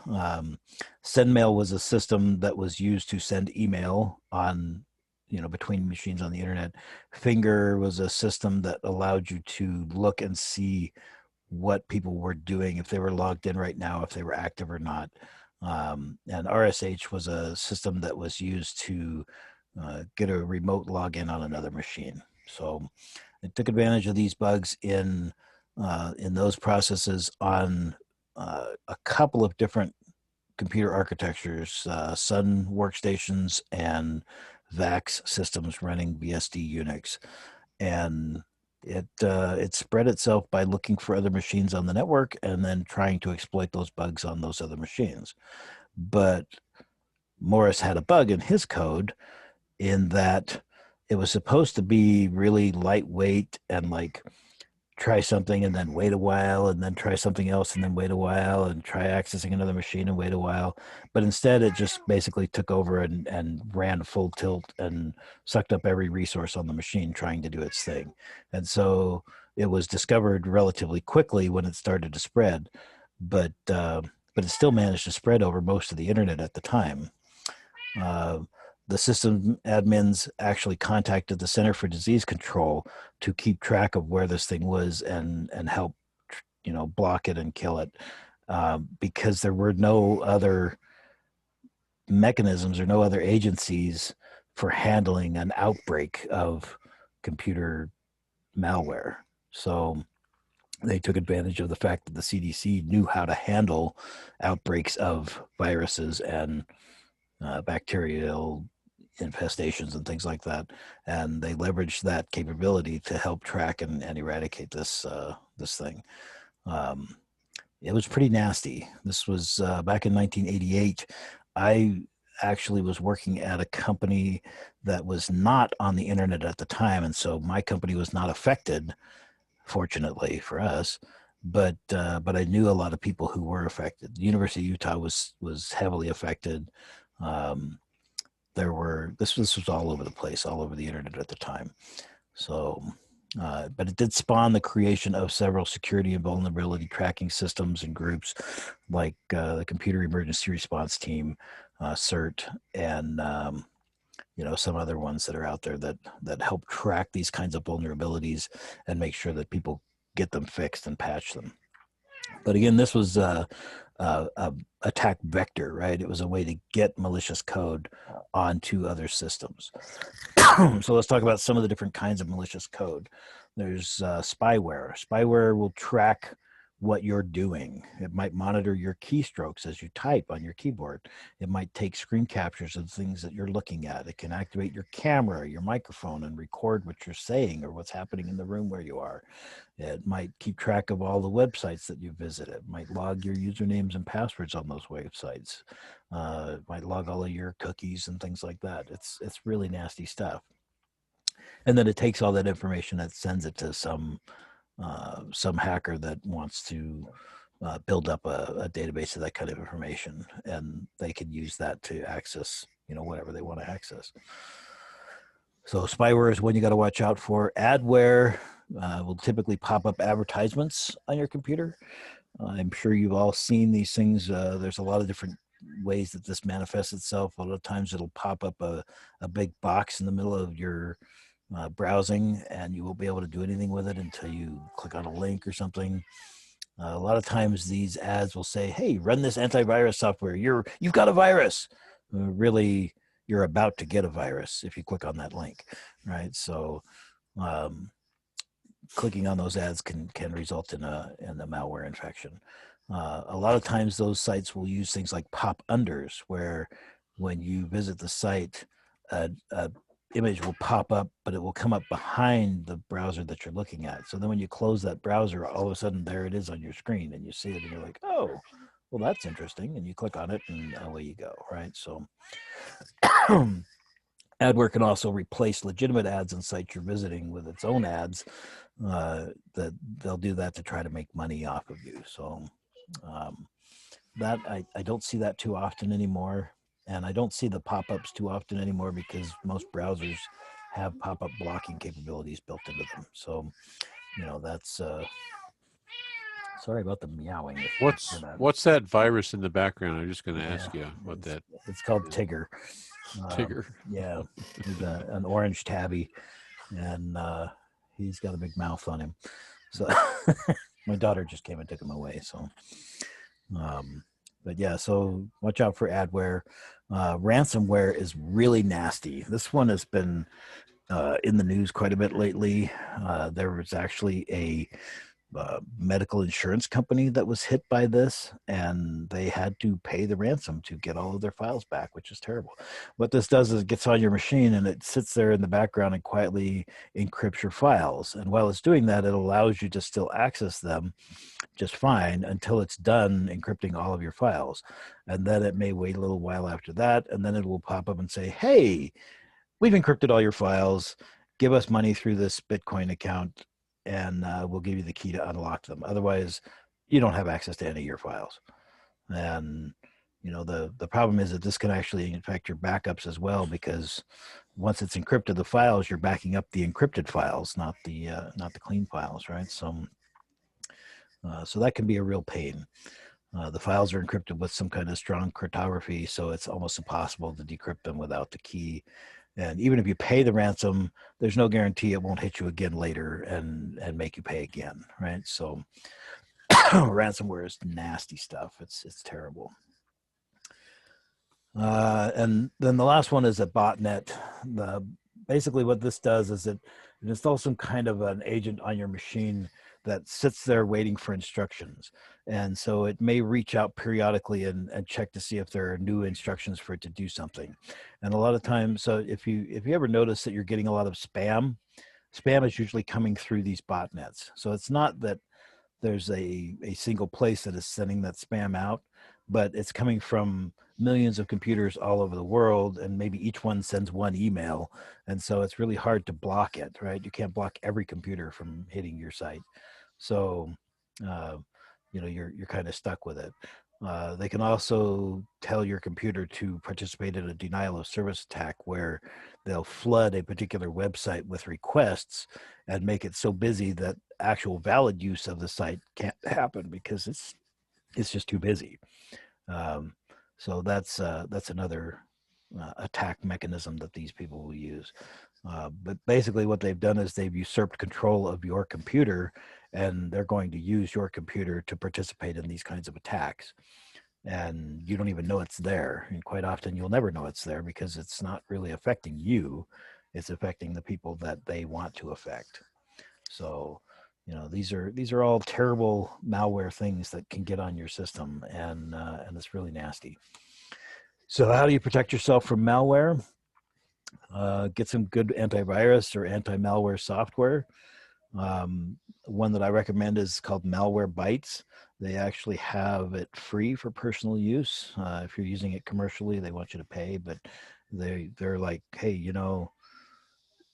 SendMail was a system that was used to send email on, between machines on the internet. Finger was a system that allowed you to look and see what people were doing, if they were logged in right now, if they were active or not. And RSH was a system that was used to get a remote login on another machine. So it took advantage of these bugs in those processes on a couple of different computer architectures, Sun workstations and VAX systems running BSD Unix. And it spread itself by looking for other machines on the network and then trying to exploit those bugs on those other machines. But Morris had a bug in his code in that it was supposed to be really lightweight and like try something and then wait a while and then try something else and then wait a while and try accessing another machine and wait a while. But instead it just basically took over and ran full tilt and sucked up every resource on the machine trying to do its thing. And so it was discovered relatively quickly when it started to spread, but it still managed to spread over most of the internet at the time. the system admins actually contacted the Center for Disease Control to keep track of where this thing was and help, block it and kill it, because there were no other mechanisms or no other agencies for handling an outbreak of computer malware. So they took advantage of the fact that the CDC knew how to handle outbreaks of viruses and bacterial infestations and things like that, and they leveraged that capability to help track and eradicate this thing. It was pretty nasty. This was back in 1988. I actually was working at a company that was not on the internet at the time, and so my company was not affected, fortunately for us. But I knew a lot of people who were affected. The University of Utah was heavily affected. This was all over the place, all over the internet at the time. So, but it did spawn the creation of several security and vulnerability tracking systems and groups like the Computer Emergency Response Team, CERT, and some other ones that are out there that help track these kinds of vulnerabilities and make sure that people get them fixed and patch them. But again, this was a attack vector, right? It was a way to get malicious code onto other systems. So let's talk about some of the different kinds of malicious code. There's spyware. Spyware will track what you're doing. It might monitor your keystrokes as you type on your keyboard. It might take screen captures of things that you're looking at. It can activate your camera, your microphone, and record what you're saying or what's happening in the room where you are. It might keep track of all the websites that you visit. It might log your usernames and passwords on those websites. It might log all of your cookies and things like that. It's really nasty stuff. And then it takes all that information and sends it to some hacker that wants to build up a database of that kind of information, and they can use that to access, whatever they want to access. So spyware is one you got to watch out for. Adware will typically pop up advertisements on your computer. I'm sure you've all seen these things. There's a lot of different ways that this manifests itself. A lot of times it'll pop up a big box in the middle of your browsing, and you won't be able to do anything with it until you click on a link or something. A lot of times these ads will say, hey, run this antivirus software. You've got a virus. Really, you're about to get a virus if you click on that link, right? So clicking on those ads can result in a malware infection. A lot of times those sites will use things like pop-unders, where when you visit the site, a image will pop up, but it will come up behind the browser that you're looking at. So then when you close that browser, all of a sudden there it is on your screen, and you see it and you're like, oh, well, that's interesting. And you click on it and away you go, right? So adware can also replace legitimate ads on sites you're visiting with its own ads. That they'll do that to try to make money off of you. So that I don't see that too often anymore. And I don't see the pop-ups too often anymore because most browsers have pop-up blocking capabilities built into them. So, that's sorry about the meowing. What's that virus in the background? I'm just going to ask you what that. It's called Tigger. Tigger. Yeah, he's an orange tabby, and he's got a big mouth on him. So my daughter just came and took him away. So, but yeah, so watch out for adware. Ransomware is really nasty. This one has been in the news quite a bit lately. There was actually a medical insurance company that was hit by this, and they had to pay the ransom to get all of their files back, which is terrible. What this does is it gets on your machine and it sits there in the background and quietly encrypts your files. And while it's doing that, it allows you to still access them just fine until it's done encrypting all of your files. And then it may wait a little while after that, and then it will pop up and say, hey, we've encrypted all your files. Give us money through this Bitcoin account, and we'll give you the key to unlock them. Otherwise, you don't have access to any of your files. And the problem is that this can actually affect your backups as well, because once it's encrypted the files, you're backing up the encrypted files, not the clean files, right? So that can be a real pain. The files are encrypted with some kind of strong cryptography, so it's almost impossible to decrypt them without the key. And even if you pay the ransom, there's no guarantee it won't hit you again later and make you pay again, right? So ransomware is nasty stuff. It's terrible. And then the last one is a botnet. Basically what this does is it installs some kind of an agent on your machine that sits there waiting for instructions. And so it may reach out periodically and check to see if there are new instructions for it to do something. And a lot of times, so if you ever notice that you're getting a lot of spam is usually coming through these botnets. So it's not that there's a single place that is sending that spam out, but it's coming from millions of computers all over the world, and maybe each one sends one email. And so it's really hard to block it, right? You can't block every computer from hitting your site. So, you're kind of stuck with it. They can also tell your computer to participate in a denial of service attack where they'll flood a particular website with requests and make it so busy that actual valid use of the site can't happen because it's just too busy. So that's another attack mechanism that these people will use. But basically what they've done is they've usurped control of your computer, and they're going to use your computer to participate in these kinds of attacks. And you don't even know it's there. And quite often you'll never know it's there because it's not really affecting you. It's affecting the people that they want to affect. So, these are all terrible malware things that can get on your system, and it's really nasty. So how do you protect yourself from malware? Get some good antivirus or anti-malware software. One that I recommend is called Malware Bytes. They actually have it free for personal use. If you're using it commercially, they want you to pay, but they're like, hey,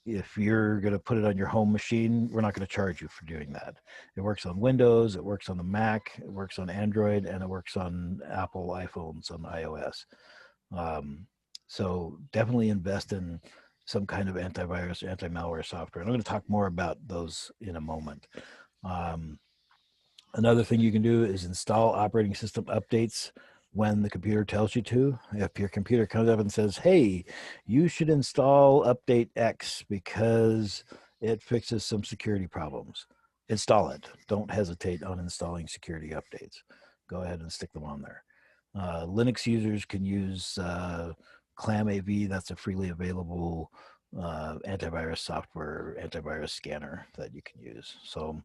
if you're going to put it on your home machine, we're not going to charge you for doing that. It works on Windows, it works on the Mac, it works on Android, and it works on Apple iPhones, on iOS. So definitely invest in some kind of antivirus or anti-malware software. And I'm going to talk more about those in a moment. Another thing you can do is install operating system updates when the computer tells you to. If your computer comes up and says, hey, you should install update X because it fixes some security problems, install it. Don't hesitate on installing security updates. Go ahead and stick them on there. Linux users can use ClamAV. That's a freely available antivirus software, antivirus scanner that you can use. So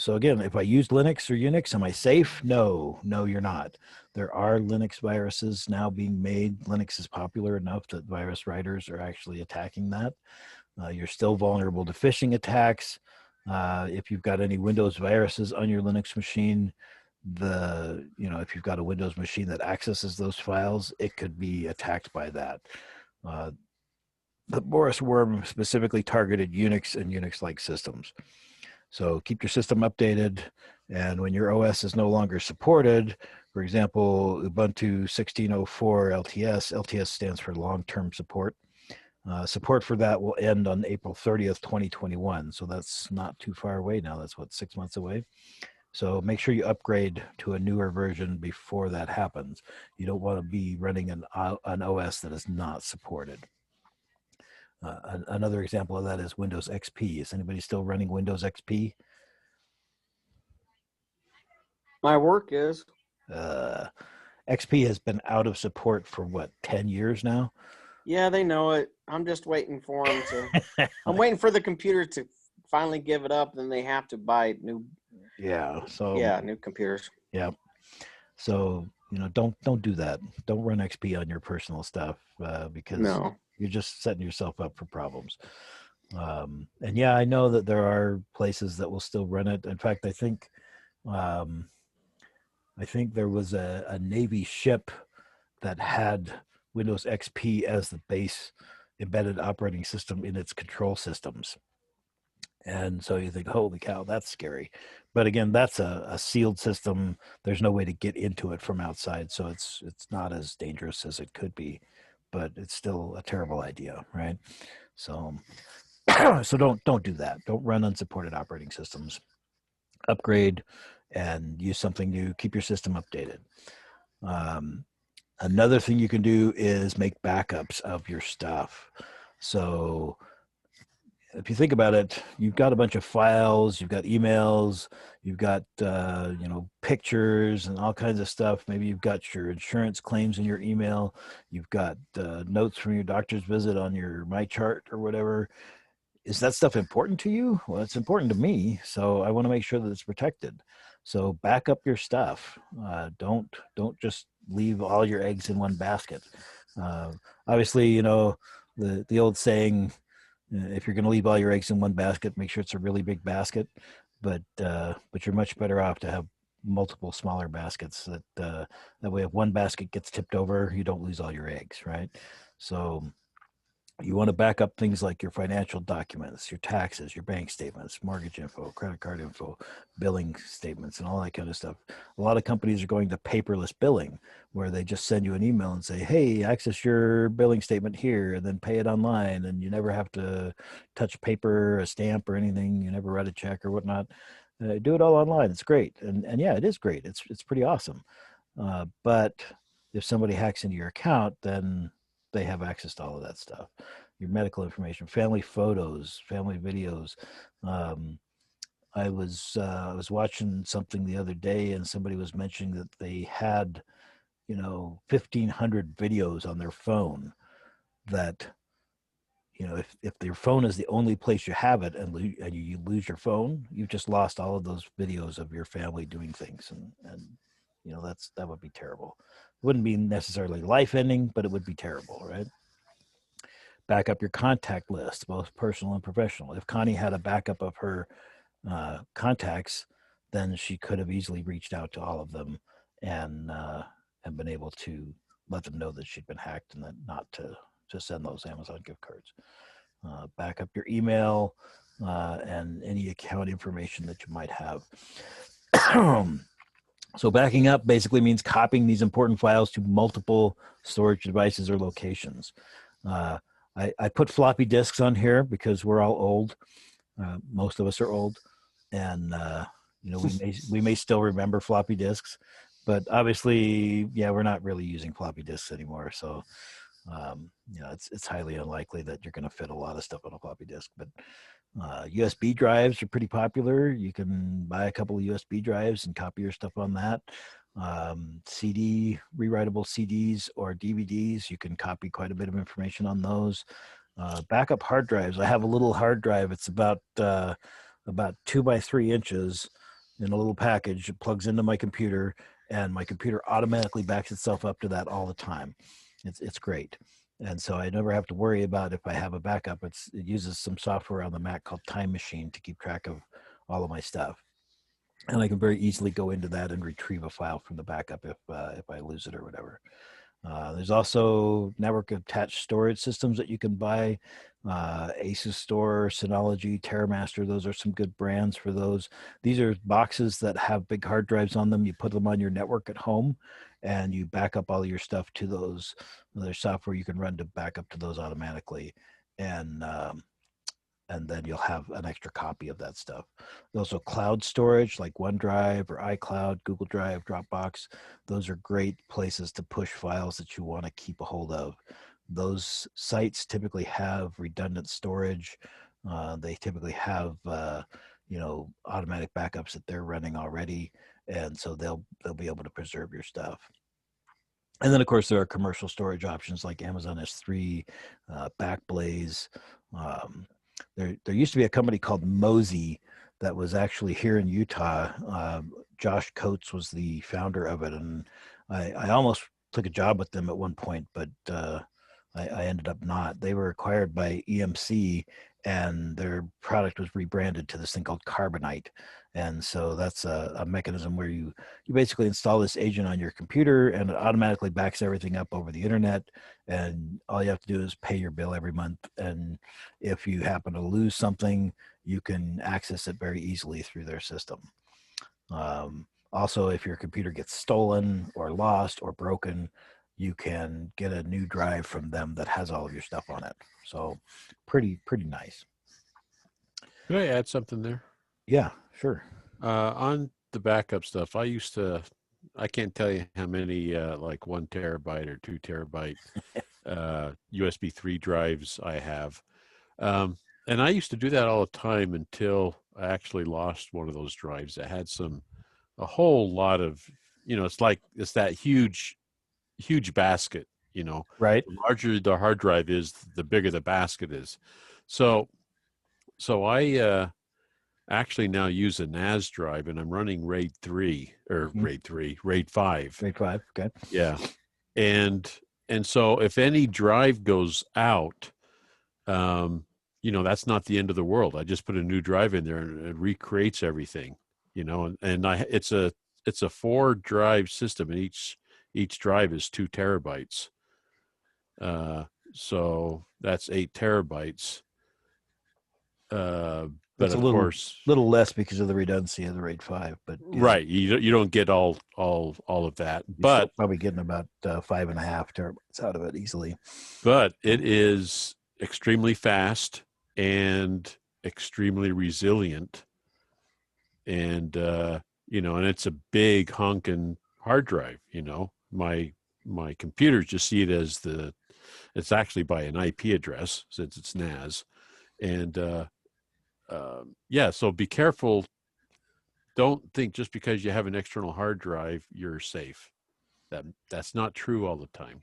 again, if I use Linux or Unix, am I safe? No, you're not. There are Linux viruses now being made. Linux is popular enough that virus writers are actually attacking that. You're still vulnerable to phishing attacks. If you've got any Windows viruses on your Linux machine, if you've got a Windows machine that accesses those files, it could be attacked by that. The Boris worm specifically targeted Unix and Unix-like systems. So keep your system updated, and when your OS is no longer supported, for example, Ubuntu 16.04 LTS stands for long-term support. Support for that will end on April 30th, 2021. So that's not too far away now. That's 6 months away. So make sure you upgrade to a newer version before that happens. You don't want to be running an OS that is not supported. Another example of that is Windows XP. Is anybody still running Windows XP? My work is. XP has been out of support for 10 years now? Yeah, they know it. I'm just waiting for them to. I'm waiting for the computer to finally give it up. Then they have to buy new. New computers. Yeah. So don't do that. Don't run XP on your personal stuff because you're just setting yourself up for problems. And yeah, I know that there are places that will still run it. In fact, I think there was a Navy ship that had Windows XP as the base embedded operating system in its control systems. And so you think, holy cow, that's scary. But again, that's a sealed system. There's no way to get into it from outside. So it's not as dangerous as it could be, but it's still a terrible idea, right? So don't do that. Don't run unsupported operating systems. Upgrade and use something to keep your system updated. Another thing you can do is make backups of your stuff. So if you think about it, you've got a bunch of files, you've got emails, you've got pictures and all kinds of stuff. Maybe you've got your insurance claims in your email, you've got notes from your doctor's visit on your MyChart or whatever. Is that stuff important to you? Well, it's important to me, so I want to make sure that it's protected. So back up your stuff. Don't just leave all your eggs in one basket. Obviously, the old saying, if you're going to leave all your eggs in one basket, make sure it's a really big basket. But you're much better off to have multiple smaller baskets. That way, if one basket gets tipped over, you don't lose all your eggs, right? So you want to back up things like your financial documents, your taxes, your bank statements, mortgage info, credit card info, billing statements, and all that kind of stuff. A lot of companies are going to paperless billing, where they just send you an email and say, hey, access your billing statement here, and then pay it online. And you never have to touch paper, a stamp, or anything. You never write a check or whatnot. Do it all online. It's great. And yeah, it is great. It's pretty awesome. But if somebody hacks into your account, then they have access to all of that stuff, your medical information, family photos, family videos. I was watching something the other day, and somebody was mentioning that they had 1,500 videos on their phone. That if your phone is the only place you have it, and you lose your phone, you've just lost all of those videos of your family doing things, and that would be terrible. It wouldn't be necessarily life-ending, but it would be terrible, right? Back up your contact list, both personal and professional. If Connie had a backup of her contacts, then she could have easily reached out to all of them and been able to let them know that she'd been hacked and that not to send those Amazon gift cards. Back up your email and any account information that you might have. So backing up basically means copying these important files to multiple storage devices or locations. I put floppy disks on here because we're all old. Most of us are old, and we may still remember floppy disks, but obviously, yeah, we're not really using floppy disks anymore. So, it's highly unlikely that you're going to fit a lot of stuff on a floppy disk. But USB drives are pretty popular. You can buy a couple of USB drives and copy your stuff on that. Rewritable CDs or DVDs, you can copy quite a bit of information on those. Backup hard drives. I have a little hard drive. It's about 2 by 3 inches in a little package. It plugs into my computer, and my computer automatically backs itself up to that all the time. It's great. And so I never have to worry about if I have a backup. It uses some software on the Mac called Time Machine to keep track of all of my stuff. And I can very easily go into that and retrieve a file from the backup if I lose it or whatever. There's also network attached storage systems that you can buy. Asus Store, Synology, TerraMaster, those are some good brands for those. These are boxes that have big hard drives on them. You put them on your network at home, and you back up all your stuff to those. There's software you can run to back up to those automatically. And then you'll have an extra copy of that stuff. There's also cloud storage like OneDrive or iCloud, Google Drive, Dropbox. Those are great places to push files that you want to keep a hold of. Those sites typically have redundant storage. They typically have automatic backups that they're running already, and so they'll be able to preserve your stuff. And then, of course, there are commercial storage options like Amazon S3, Backblaze. There used to be a company called Mosey that was actually here in Utah. Josh Coates was the founder of it, and I almost took a job with them at one point, but I ended up not. They were acquired by EMC, and their product was rebranded to this thing called Carbonite. And so that's a mechanism where you basically install this agent on your computer, and it automatically backs everything up over the internet. And all you have to do is pay your bill every month. And if you happen to lose something, you can access it very easily through their system. Also, if your computer gets stolen or lost or broken, you can get a new drive from them that has all of your stuff on it. So pretty nice. Could I add something there? Yeah, sure. On the backup stuff, I can't tell you how many like 1 terabyte or 2 terabyte USB 3 drives I have. And I used to do that all the time until I actually lost one of those drives that had a whole lot of, it's that huge basket, Right. the larger the hard drive is, the bigger the basket is. So I actually now use a NAS drive, and I'm running RAID 3 or RAID 5. Grade 5. Okay. Yeah. And so if any drive goes out, that's not the end of the world. I just put a new drive in there and it recreates everything, and it's a 4 drive system, and each drive is 2 terabytes. So that's 8 terabytes. But That's of a course, little less because of the redundancy of the RAID 5, but right. You don't get all of that, you're but still probably getting about 5.5 terabytes out of it easily. but it is extremely fast and extremely resilient, and and it's a big honking hard drive. My computers just see it as it's actually by an IP address since it's NAS, and yeah. So be careful. Don't think just because you have an external hard drive you're safe. That's not true all the time.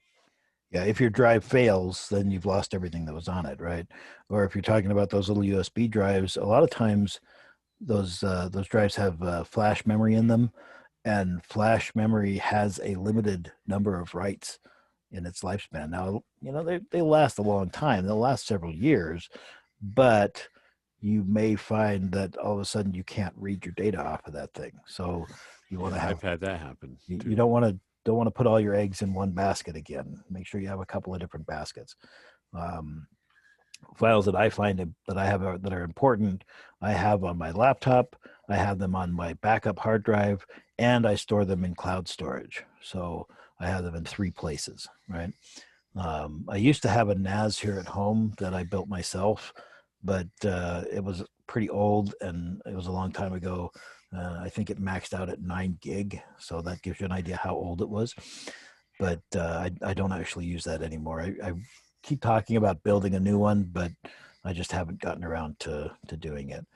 Yeah, if your drive fails, then you've lost everything that was on it, right? Or if you're talking about those little USB drives, a lot of times those drives have flash memory in them, and flash memory has a limited number of writes in its lifespan. Now, they last a long time. They'll last several years, but you may find that all of a sudden you can't read your data off of that thing. So you want to have I've had that happen. you don't want to put all your eggs in one basket again. Make sure you have a couple of different baskets. Files that I find that I have that are important, I have on my laptop, I have them on my backup hard drive, and I store them in cloud storage. So I have them in 3 places, right? I used to have a NAS here at home that I built myself, but it was pretty old and it was a long time ago. I think it maxed out at 9 gig. So that gives you an idea how old it was. But I don't actually use that anymore. I keep talking about building a new one, but I just haven't gotten around to doing it.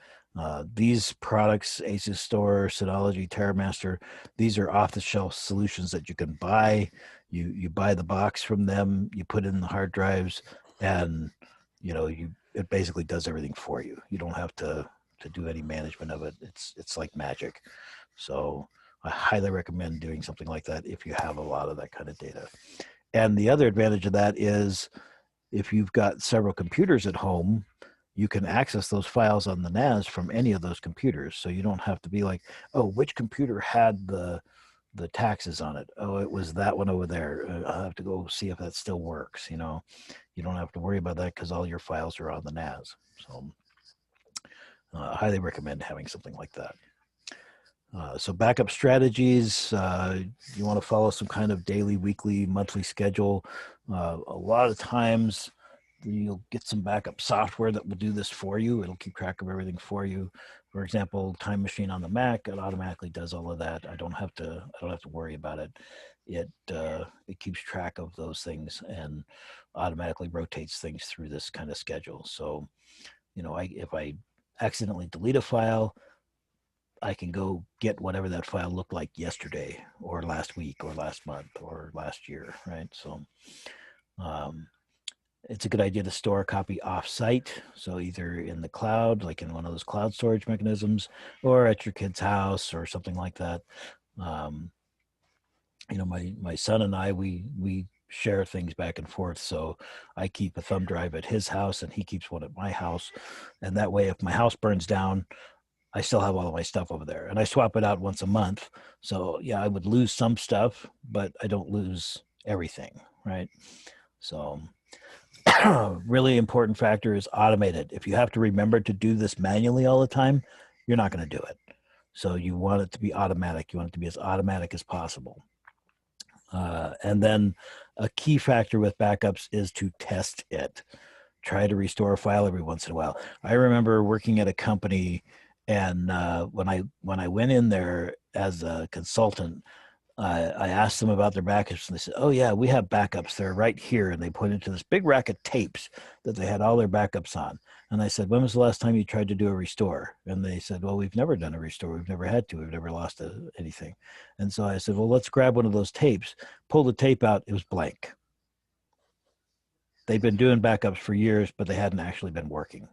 These products, Asus Store, Synology, TerraMaster, these are off-the-shelf solutions that you can buy. You buy the box from them, you put in the hard drives, and it basically does everything for you. You don't have to do any management of it. It's like magic. So I highly recommend doing something like that if you have a lot of that kind of data. And the other advantage of that is if you've got several computers at home, you can access those files on the NAS from any of those computers. So you don't have to be like, oh, which computer had the taxes on it? Oh, it was that one over there. I'll have to go see if that still works. You don't have to worry about that because all your files are on the NAS. So I highly recommend having something like that. So backup strategies, you want to follow some kind of daily, weekly, monthly schedule. A lot of times you'll get some backup software that will do this for you. It'll keep track of everything for you. For example, Time Machine on the Mac, it automatically does all of that. I don't have to worry about it. It keeps track of those things and automatically rotates things through this kind of schedule. So, if I accidentally delete a file, I can go get whatever that file looked like yesterday or last week or last month or last year, right? So it's a good idea to store a copy off-site. So either in the cloud, like in one of those cloud storage mechanisms, or at your kid's house or something like that. My son and I, we share things back and forth. So I keep a thumb drive at his house and he keeps one at my house. And that way, if my house burns down, I still have all of my stuff over there, and I swap it out once a month. So yeah, I would lose some stuff, but I don't lose everything, right? So really important factor is automate it. If you have to remember to do this manually all the time, you're not going to do it. So you want it to be automatic. You want it to be as automatic as possible. And then a key factor with backups is to test it. Try to restore a file every once in a while. I remember working at a company, And when I went in there as a consultant, I asked them about their backups, and they said, "Oh yeah, we have backups. They're right here." And they pointed to this big rack of tapes that they had all their backups on. And I said, "When was the last time you tried to do a restore?" And they said, "Well, we've never done a restore. We've never had to. We've never lost anything." And so I said, "Well, let's grab one of those tapes." Pull the tape out. It was blank. They've been doing backups for years, but they hadn't actually been working.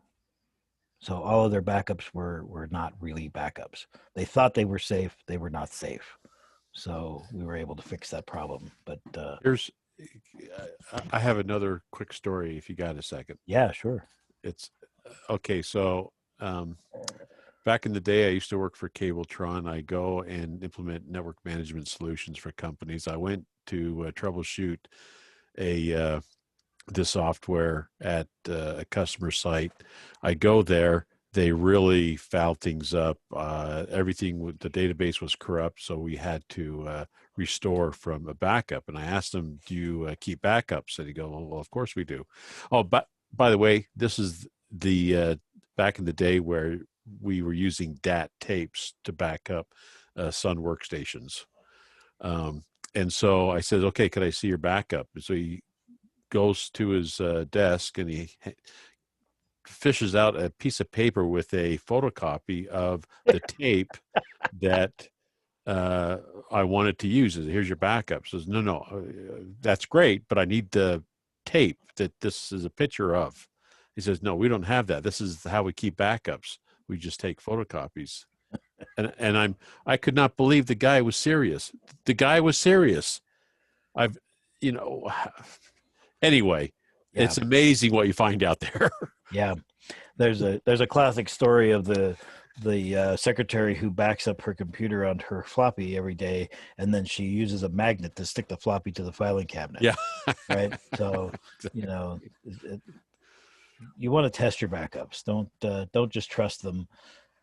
So all of their backups were not really backups. They thought they were safe. They were not safe. So we were able to fix that problem. But I have another quick story if you got a second. yeah, sure. It's okay. So back in the day, I used to work for Cabletron. I go and implement network management solutions for companies. I went to troubleshoot the software at a customer site. I go there. They really fouled things up. Everything with the database was corrupt, so we had to restore from a backup. And I asked them, "Do you keep backups?" And he go, "Well, of course we do." Oh, but by the way, this is the back in the day where we were using DAT tapes to back up Sun workstations. And so I said, "Okay, could I see your backup?" And so he goes to his desk and he fishes out a piece of paper with a photocopy of the tape that I wanted to use. He says, "Here's your backup." Says, no, that's great, but I need the tape that this is a picture of. He says, "No, we don't have that. This is how we keep backups. We just take photocopies." And I could not believe the guy was serious. The guy was serious. I've, you know, anyway, Yeah. It's amazing what you find out there. Yeah. There's a classic story of the secretary who backs up her computer on her floppy every day, and then she uses a magnet to stick the floppy to the filing cabinet. Yeah. Right. So, you want to test your backups. Don't just trust them.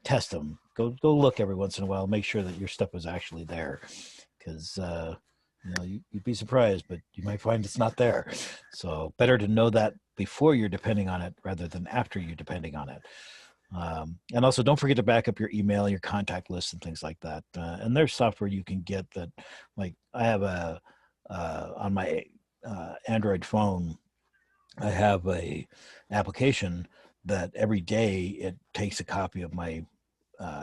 Test them. Go look every once in a while. Make sure that your stuff is actually there, because you'd be surprised, but you might find it's not there. So better to know that before you're depending on it rather than after you're depending on it. And also, don't forget to back up your email, your contact list, and things like that. And there's software you can get that, like I have on my Android phone, I have a application that every day it takes a copy of my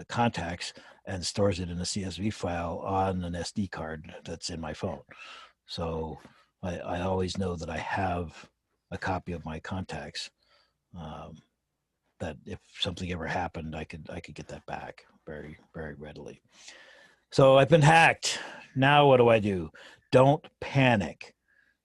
contacts and stores it in a CSV file on an SD card that's in my phone. So I always know that I have a copy of my contacts, that if something ever happened, I could get that back very, very readily. So I've been hacked. Now what do? Don't panic.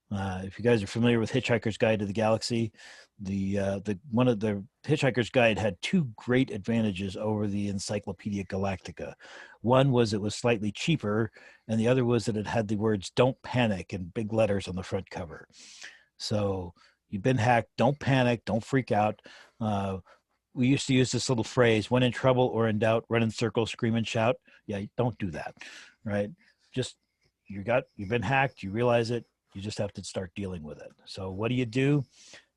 If you guys are familiar with Hitchhiker's Guide to the Galaxy, one of the Hitchhiker's Guide had two great advantages over the Encyclopedia Galactica. One was it was slightly cheaper, and the other was that it had the words "Don't panic" in big letters on the front cover. So you've been hacked. Don't panic. Don't freak out. We used to use this little phrase: "When in trouble or in doubt, run in circles, scream and shout." Yeah, don't do that, right? Just you've been hacked. You realize it. You just have to start dealing with it. So what do?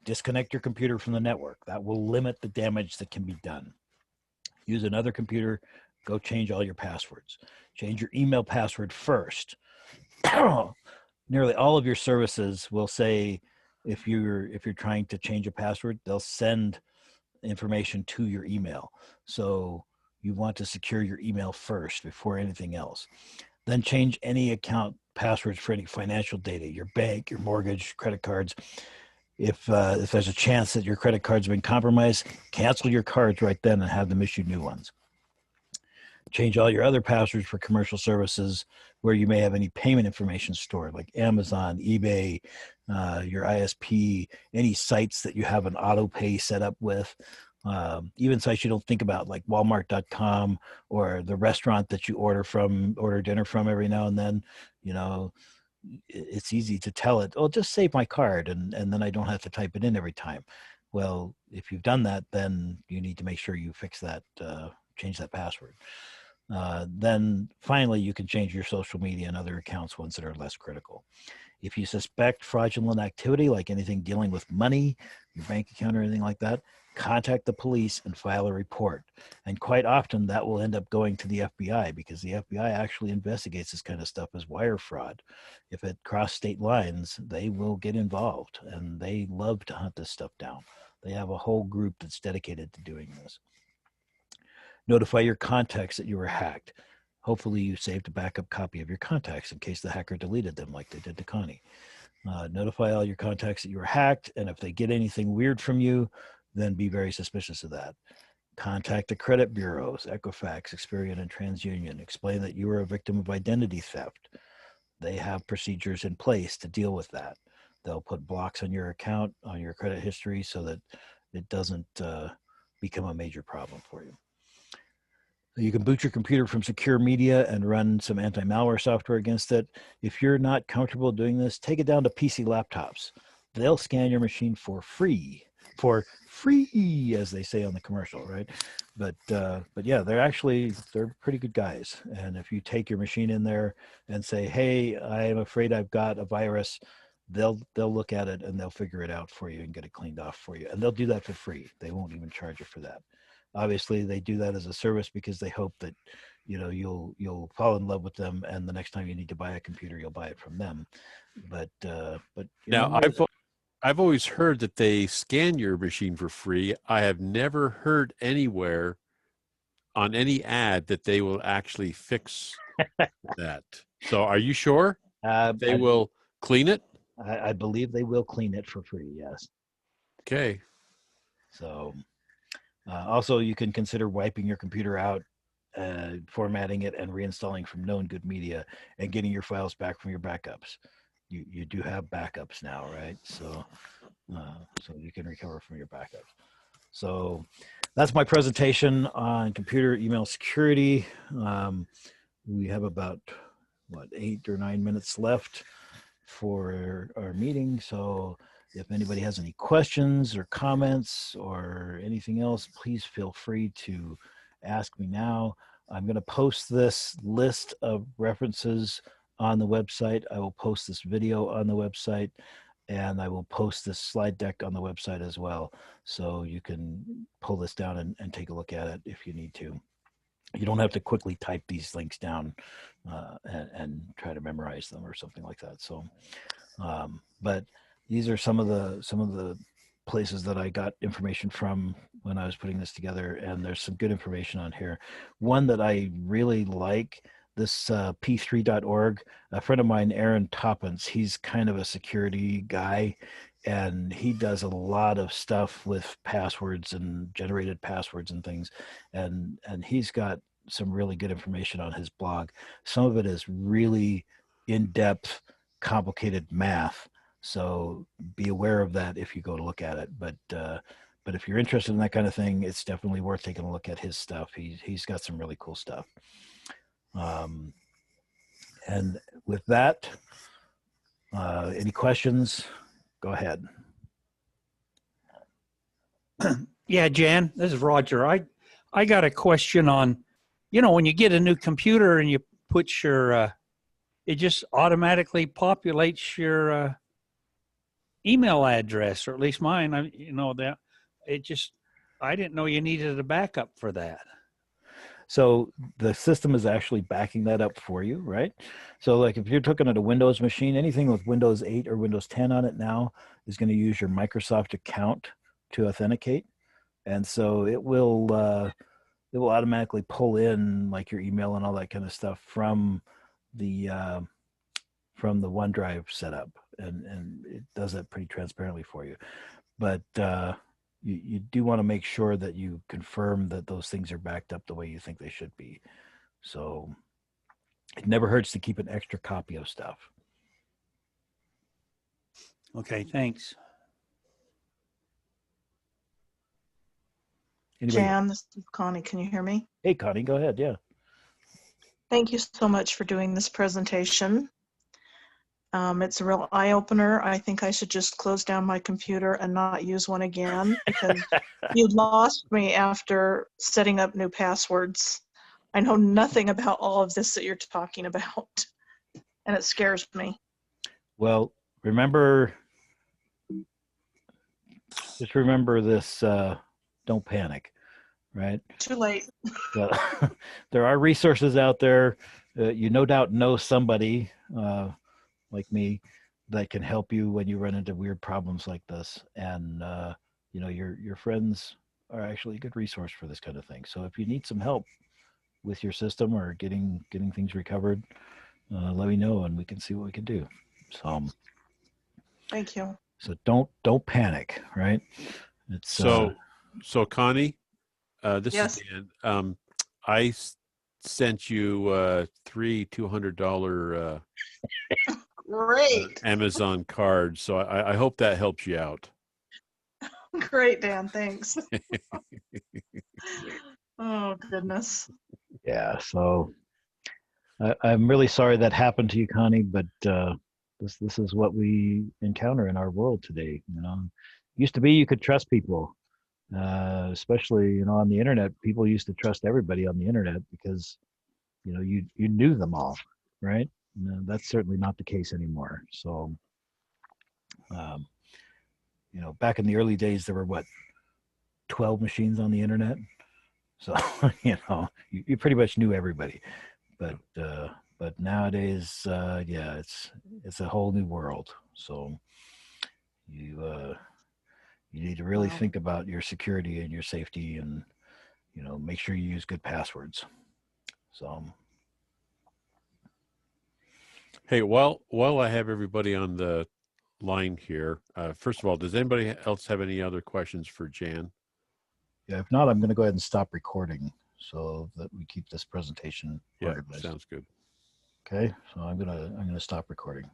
Disconnect your computer from the network. That will limit the damage that can be done. Use another computer. Go change all your passwords. Change your email password first. Nearly all of your services will say, if you're trying to change a password, they'll send information to your email. So you want to secure your email first before anything else. Then change any account passwords for any financial data, your bank, your mortgage, credit cards. If there's a chance that your credit card's been compromised, cancel your cards right then and have them issue new ones. Change all your other passwords for commercial services where you may have any payment information stored, like Amazon, eBay, your ISP, any sites that you have an auto pay set up with. Even sites you don't think about, like Walmart.com or the restaurant that you order dinner from every now and then. It's easy to tell it, "Oh, just save my card and then I don't have to type it in every time." Well, if you've done that, then you need to make sure you fix that, change that password. Then finally, you can change your social media and other accounts, ones that are less critical. If you suspect fraudulent activity, like anything dealing with money, your bank account or anything like that, contact the police and file a report. And quite often that will end up going to the FBI, because the FBI actually investigates this kind of stuff as wire fraud. If it crossed state lines, they will get involved, and they love to hunt this stuff down. They have a whole group that's dedicated to doing this. Notify your contacts that you were hacked. Hopefully you saved a backup copy of your contacts in case the hacker deleted them like they did to Connie. Notify all your contacts that you were hacked, and if they get anything weird from you, then be very suspicious of that. Contact the credit bureaus, Equifax, Experian, and TransUnion. Explain that you were a victim of identity theft. They have procedures in place to deal with that. They'll put blocks on your account, on your credit history, so that it doesn't become a major problem for you. You can boot your computer from secure media and run some anti-malware software against it. If you're not comfortable doing this, take it down to PC laptops. They'll scan your machine for free, as they say on the commercial, right? But yeah, they're pretty good guys. And if you take your machine in there and say, hey, I'm afraid I've got a virus, they'll look at it and they'll figure it out for you and get it cleaned off for you. And they'll do that for free. They won't even charge you for that. Obviously, they do that as a service because they hope that, you'll fall in love with them, and the next time you need to buy a computer, you'll buy it from them. But now, I've always heard that they scan your machine for free. I have never heard anywhere on any ad that they will actually fix that. So, are you sure they will clean it? I believe they will clean it for free. Yes. Okay. So. Also, you can consider wiping your computer out, formatting it, and reinstalling from known good media, and getting your files back from your backups. You do have backups now, right? So you can recover from your backups. So that's my presentation on computer email security. We have about 8 or 9 minutes left for our meeting. So if anybody has any questions or comments or anything else, please feel free to ask me now. I'm going to post this list of references on the website. I will post this video on the website, and I will post this slide deck on the website as well. So you can pull this down and take a look at it if you need to. You don't have to quickly type these links down and try to memorize them or something like that. So, but these are some of the places that I got information from when I was putting this together, and there's some good information on here. One that I really like, this p3.org. A friend of mine, Aaron Toppins, he's kind of a security guy, and he does a lot of stuff with passwords and generated passwords and things, and he's got some really good information on his blog. Some of it is really in-depth, complicated math. So be aware of that if you go to look at it. But if you're interested in that kind of thing, it's definitely worth taking a look at his stuff. He's got some really cool stuff. And with that, any questions? Go ahead. Yeah, Jan, this is Roger. I got a question on, when you get a new computer and you put your, it just automatically populates your email address, or at least mine. That I didn't know you needed a backup for that. So the system is actually backing that up for you, right? So like if you're looking at a Windows machine, anything with Windows 8 or Windows 10 on it now is going to use your Microsoft account to authenticate. And so it will automatically pull in like your email and all that kind of stuff from the OneDrive setup, and it does that pretty transparently for you. But you do want to make sure that you confirm that those things are backed up the way you think they should be. So it never hurts to keep an extra copy of stuff. Okay, thanks. Anybody? Jan, this is Connie. Can you hear me? Hey, Connie, go ahead. Yeah. Thank you so much for doing this presentation. It's a real eye-opener. I think I should just close down my computer and not use one again, because you lost me after setting up new passwords. I know nothing about all of this that you're talking about, and it scares me. Well, just remember this don't panic, right? Too late. There are resources out there. You no doubt know somebody like me that can help you when you run into weird problems like this. And you know, your friends are actually a good resource for this kind of thing. So if you need some help with your system or getting things recovered, let me know and we can see what we can do. So Thank you. so don't panic, right? It's So Connie, this Yes. is Dan. Sent you 3 $200 Great. Amazon cards, so I hope that helps you out. Great, Dan. Thanks. Oh, goodness. yeah. So I'm really sorry that happened to you, Connie, but this is what we encounter in our world today. You know, used to be you could trust people, especially on the internet. People used to trust everybody on the internet because you knew them all, right? No, that's certainly not the case anymore. So, um, back in the early days, there were 12 machines on the internet. So, you pretty much knew everybody. But nowadays, yeah, it's a whole new world. So you need to really Wow. think about your security and your safety, and make sure you use good passwords. So. Hey, while I have everybody on the line here, first of all, does anybody else have any other questions for Jan? Yeah, if not, I'm going to go ahead and stop recording so that we keep this presentation Yeah, organized. sounds good. Okay, so I'm gonna stop recording.